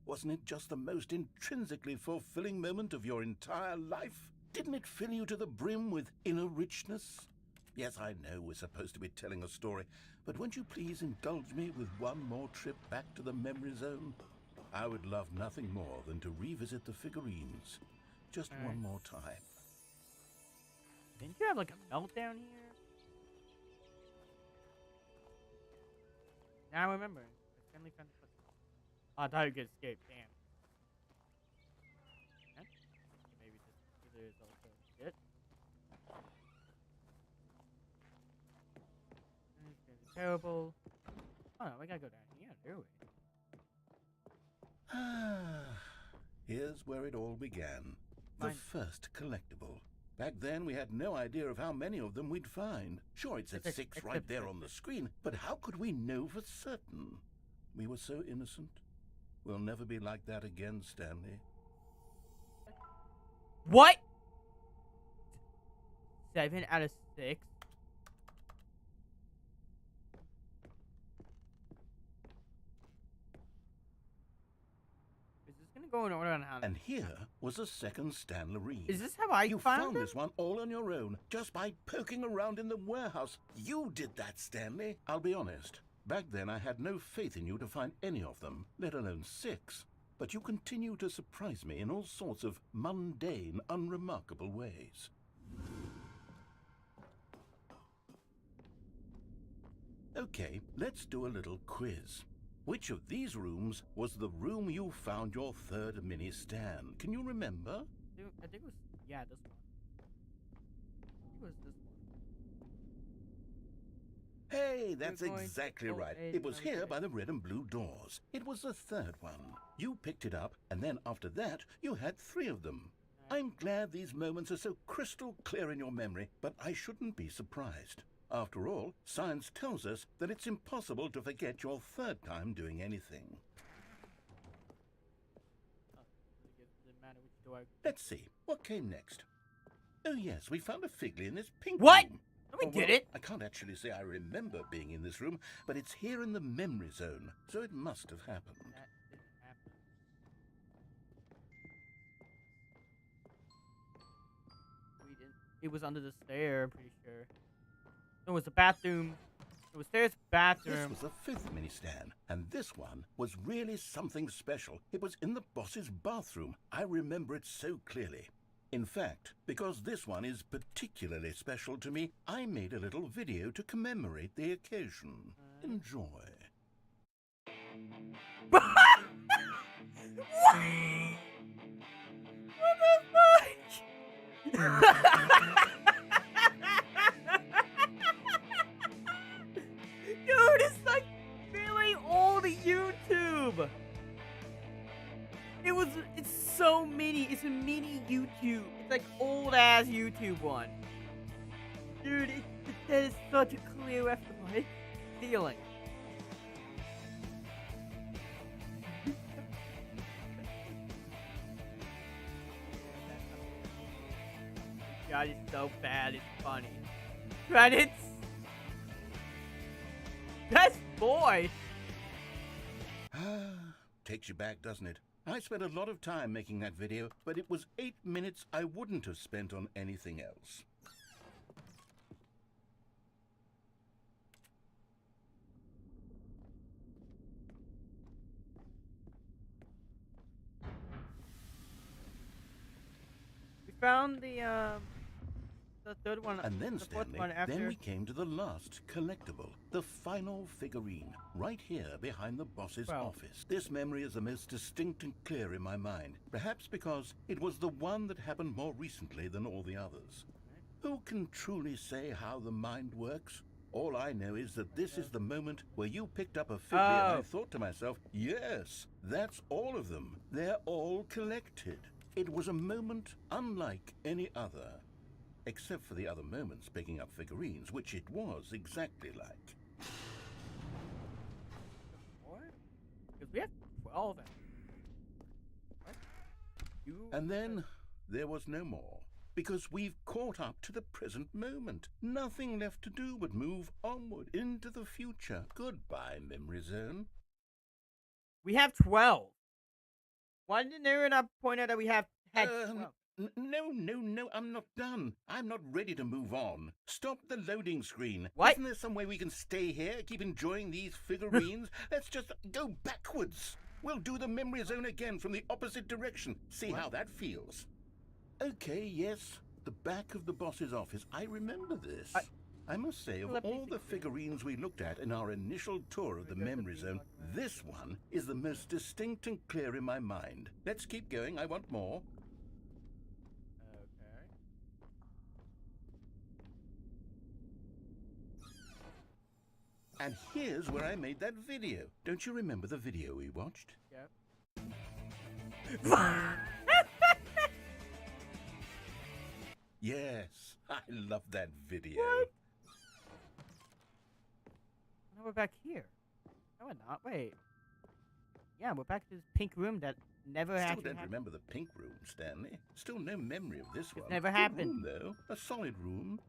Wasn't it just the most intrinsically fulfilling moment of your entire life? Didn't it fill you to the brim with inner richness? Yes, I know we're supposed to be telling a story, but won't you please indulge me with one more trip back to the memory zone? I would love nothing more than to revisit the figurines. Just one more time. Didn't you have like a meltdown here? Now I remember. I finally found the football. Oh, I thought you could escape. Damn. Okay. Maybe this either is also it. It's gonna be terrible. Oh no, we gotta go down here, do we? Here's where it all began. The Fine. first collectible. Back then, we had no idea of how many of them we'd find. Sure, it said 6 right there on the screen, but how could we know for certain? We were so innocent. We'll never be like that again, Stanley. What? 7 out of 6? Is this gonna go in order on how? And here was a second Stanley. Is this how I You found found them? this one all on your own, just by poking around in the warehouse. You did that, Stanley. I'll be honest. Back then, I had no faith in you to find any of them, let alone 6. But you continue to surprise me in all sorts of mundane, unremarkable ways. Okay, let's do a little quiz. Which of these rooms was the room you found your third mini Stan? Can you remember? I think it was, yeah, this one. I think it was this one. Hey, that's We're going exactly to right. a It was here memory by the red and blue doors. It was the third one. You picked it up, and then after that, you had 3 of them. I'm glad these moments are so crystal clear in your memory, but I shouldn't be surprised. After all, science tells us that it's impossible to forget your third time doing anything. Let's see, what came next? Oh yes, we found a Figley in this pink What? room. No, we Oh, well, didn't. I can't actually say I remember being in this room, but it's here in the memory zone, so it must have happened. That didn't happen. We didn't. It was under the stair, I'm pretty sure. No, it was the bathroom. It was stairs, This bathroom. was the 5th mini Stan, and this one was really something special. It was in the boss's bathroom. I remember it so clearly. In fact, because this one is particularly special to me, I made a little video to commemorate the occasion. Enjoy. What? What the fuck? Dude, it's like really old YouTube. It's so mini. It's a mini YouTube. It's like old ass YouTube one. Dude, that is such a clear reference. Feeling. god, it's so bad. It's funny. Credits. Best boy. Takes you back, doesn't it? I spent a lot of time making that video, but it was 8 minutes I wouldn't have spent on anything else. We found the third one. And then, the fourth Stanley, one after. then we came to the last collectible, the final figurine, right here behind the boss's Well. office. This memory is the most distinct and clear in my mind, perhaps because it was the one that happened more recently than all the others. Who can truly say how the mind works? All I know is that this is the moment where you picked up a figure and I thought to myself, yes, that's all of them. They're all collected. It was a moment unlike any other. Except for the other moments picking up figurines, which it was exactly like. What? Because we have 12. What? And then there was no more. Because we've caught up to the present moment. Nothing left to do but move onward into the future. Goodbye, Memory Zone. We have 12. Why didn't Narrator not point out that we had 12? No, I'm not done. I'm not ready to move on. Stop the loading screen. What? Isn't there some way we can stay here, keep enjoying these figurines? Let's just go backwards. We'll do the Memory Zone again from the opposite direction. See how that feels. Okay, yes, the back of the boss's office. I remember this. I must say, of all the figurines we looked at in our initial tour of the Memory Zone, this one is the most distinct and clear in my mind. Let's keep going. I want more. Okay. And here's where I made that video. Don't you remember the video we watched? Yep. Yes, I love that video. What? Now we're back here. No, we're not. Wait. Yeah, we're back to this pink room that never Still actually don't happened. remember the pink room, Stanley. Still no memory of this one. never Good happened. room, though. A solid room.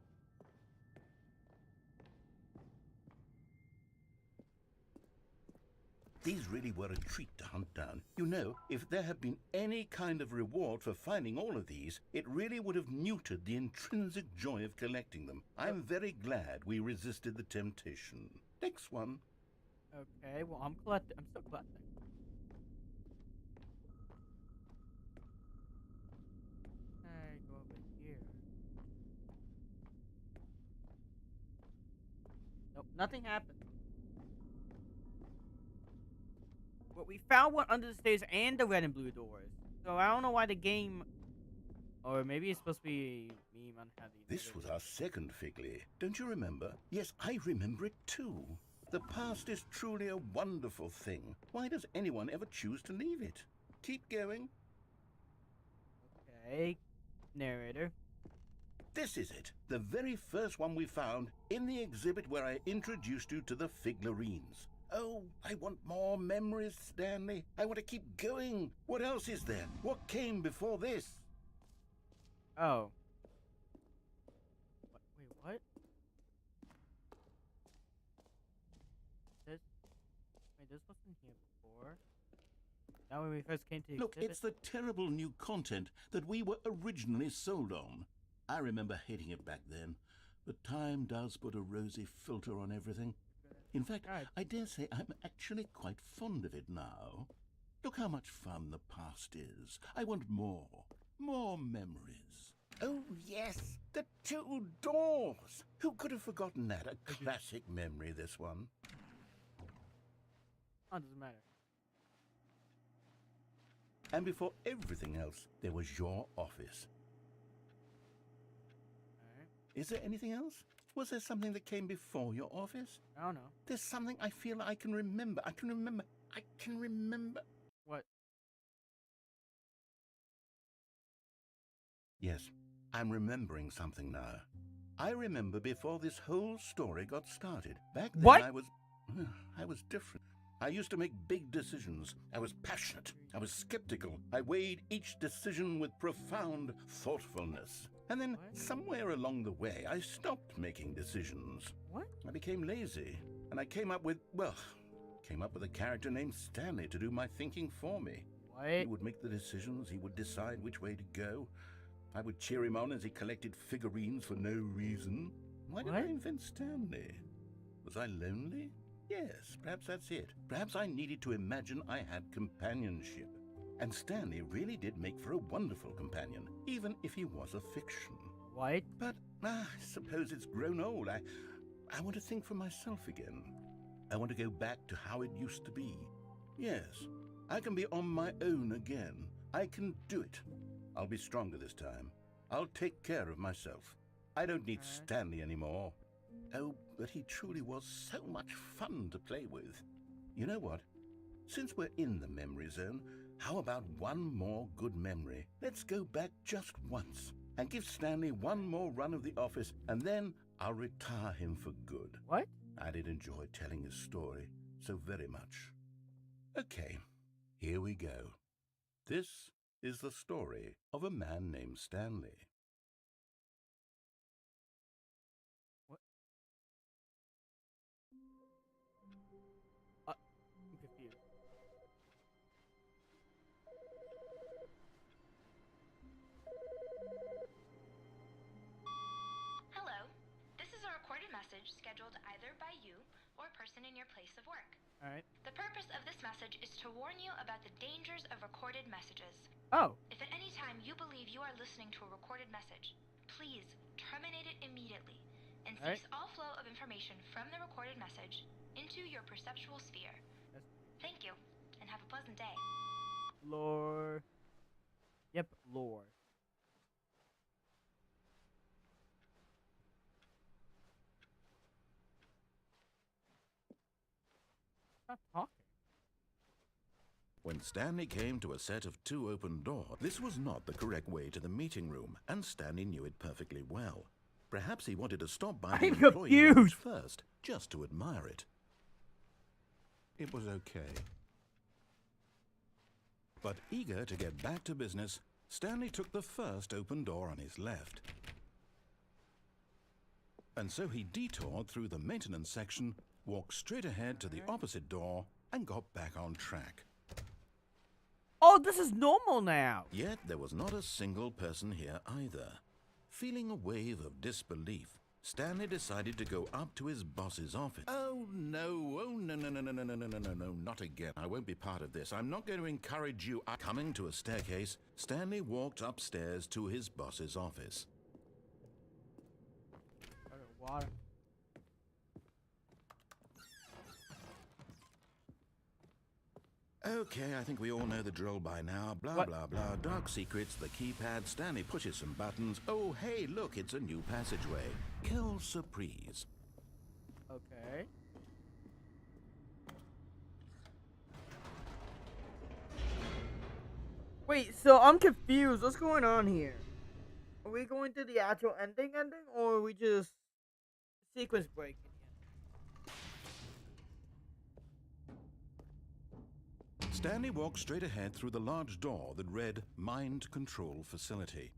These really were a treat to hunt down. You know, if there had been any kind of reward for finding all of these, it really would have neutered the intrinsic joy of collecting them. I'm very glad we resisted the temptation. Next one. Okay, well, I'm still collecting. Okay, go over here. Nope, nothing happened. But we found one under the stairs and the red and blue doors. So I don't know why the game... Or maybe it's supposed to be me unhappy. This was our second Figley. Don't you remember? Yes, I remember it too. The past is truly a wonderful thing. Why does anyone ever choose to leave it? Keep going. Okay, narrator. This is it. The very first one we found in the exhibit where I introduced you to the figurines. Oh, I want more memories, Stanley. I want to keep going. What else is there? What came before this? Oh. Wait, what? This wasn't here before. Now when we first came to the Look, exhibit. it's the terrible new content that we were originally sold on. I remember hating it back then, but time does put a rosy filter on everything. In fact, God. I dare say I'm actually quite fond of it now. Look how much fun the past is. I want more. More memories. Oh, yes, the two doors. Who could have forgotten that? A classic memory, this one. Oh, it doesn't matter. And before everything else, there was your office. Alright. Is there anything else? Was there something that came before your office? I don't know. There's something I feel I can remember. I can remember. What? Yes, I'm remembering something now. I remember before this whole story got started. Back then What? I was different. I used to make big decisions. I was passionate. I was skeptical. I weighed each decision with profound thoughtfulness. And then What? somewhere along the way, I stopped making decisions. What? I became lazy, and I came up with a character named Stanley to do my thinking for me. What? He would make the decisions, he would decide which way to go. I would cheer him on as he collected figurines for no reason. Why did I What? invent Stanley? Was I lonely? Yes, perhaps that's it. Perhaps I needed to imagine I had companionship. And Stanley really did make for a wonderful companion, even if he was a fiction. What? But I suppose it's grown old. I want to think for myself again. I want to go back to how it used to be. Yes, I can be on my own again. I can do it. I'll be stronger this time. I'll take care of myself. I don't need Stanley anymore. Oh, but he truly was so much fun to play with. You know what? Since we're in the memory zone, how about one more good memory? Let's go back just once and give Stanley one more run of the office, and then I'll retire him for good. What? I did enjoy telling his story so very much. Okay, here we go. This is the story of a man named Stanley. What? I'm confused. Hello. This is a recorded message scheduled either by you or a person in your place of work. Alright. The purpose of this message is to warn you about the dangers of recorded messages. Oh. If at any time you believe you are listening to a recorded message, please terminate it immediately and cease all flow of information from the recorded message into your perceptual sphere. Thank you, and have a pleasant day. Lore. Yep, lore. Stop talking. When Stanley came to a set of 2 open doors, this was not the correct way to the meeting room, and Stanley knew it perfectly well. Perhaps he wanted to stop by the I'm employee lounge confused. first, just to admire it. It was okay. But eager to get back to business, Stanley took the first open door on his left. And so he detoured through the maintenance section, walked straight ahead to the opposite door, and got back on track. Oh, this is normal now. Yet there was not a single person here either. Feeling a wave of disbelief, Stanley decided to go up to his boss's office. Oh no, not again. I won't be part of this. I'm not going to encourage you. Coming to a staircase, Stanley walked upstairs to his boss's office. Water. Okay, I think we all know the drill by now. Blah, What? blah, blah. Dark secrets, the keypad. Stanley pushes some buttons. Oh, hey, look, it's a new passageway. Quelle surprise. Okay. Wait, so I'm confused. What's going on here? Are we going to the actual ending, or are we just sequence breaking? Stanley walked straight ahead through the large door that read Mind Control Facility.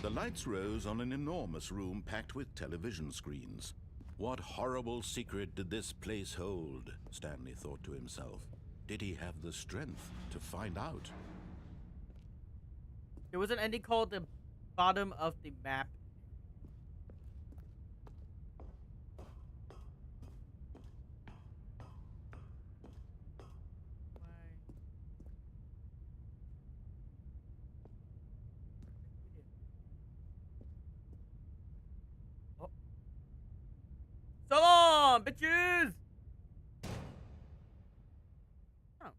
The lights rose on an enormous room packed with television screens. What horrible secret did this place hold? Stanley thought to himself. Did he have the strength to find out? There was an ending called the bottom of the map. Oh. So long, bitches! Oh.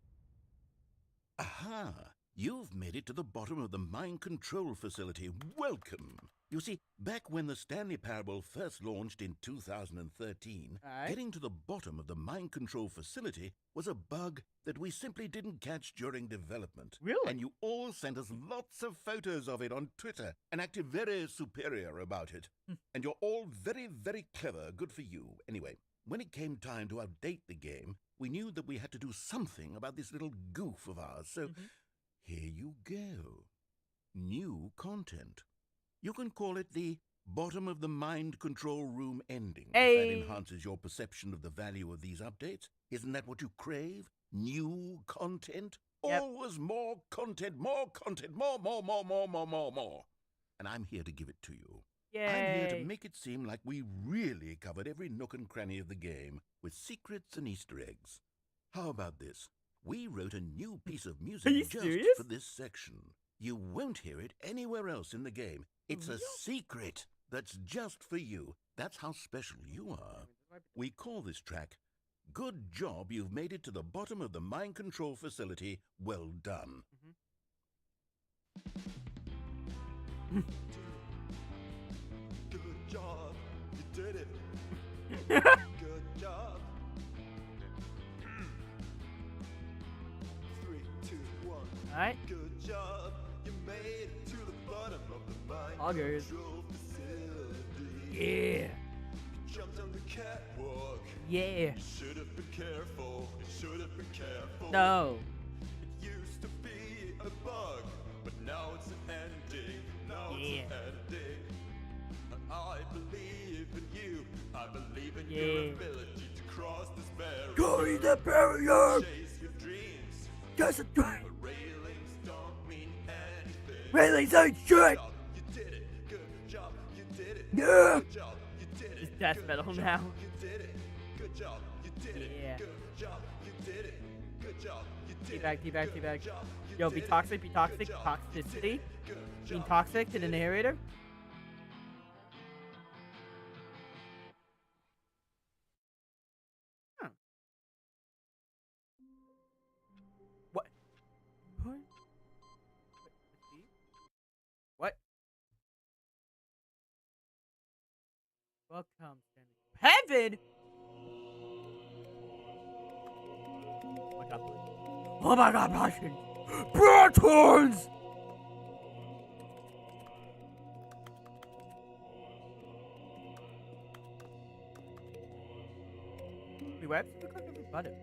Aha! You've made it to the bottom of the mind control facility. Welcome. You see, back when the Stanley Parable first launched in 2013, getting to the bottom of the mind control facility was a bug that we simply didn't catch during development. Really? And you all sent us lots of photos of it on Twitter and acted very superior about it. And you're all very, very clever. Good for you. Anyway, when it came time to update the game, we knew that we had to do something about this little goof of ours. So here you go. New content. You can call it the bottom of the mind control room ending. If that enhances your perception of the value of these updates. Isn't that what you crave? New content? Yep. Always more content, more. And I'm here to give it to you. Yay. I'm here to make it seem like we really covered every nook and cranny of the game with secrets and Easter eggs. How about this? We wrote a new piece of music just for this section. You won't hear it anywhere else in the game. It's a secret that's just for you. That's how special you are. We call this track, Good Job You've Made It to the Bottom of the Mind Control Facility. Well done. Good job. You did it. Good job. 3, 2, 1. Alright. Good job. You made it to the bottom of the mind Augers. control facility. Yeah. You jumped on the catwalk. Yeah. You should have been careful. You should have been careful. No. It used to be a bug, but now it's an ending. Now it's an ending. I believe in you. I believe in your ability to cross this barrier. Go the barrier. Chase your dreams. Just a dream. But railings don't mean anything. Railings ain't shit. You did it. Good job. You did it. Yeah. Good job. You did it. It's death metal now. You did it. Good job. You did it. Yeah. Good job. You did it. Good job. You did Teabag, it. teabag, teabag. Good job. You Yo, did be it. toxic, be toxic, Good job. You did toxicity. it. Good Being job. toxic to the narrator. Huh. What? What? Welcome, Stanley. Heaven! Oh my god, Russians! Bratons! Wait, why does it look like every button?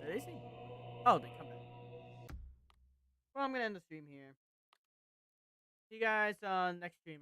Are they saying? Oh, they come back. Well, I'm gonna end the stream here. See you guys on next stream.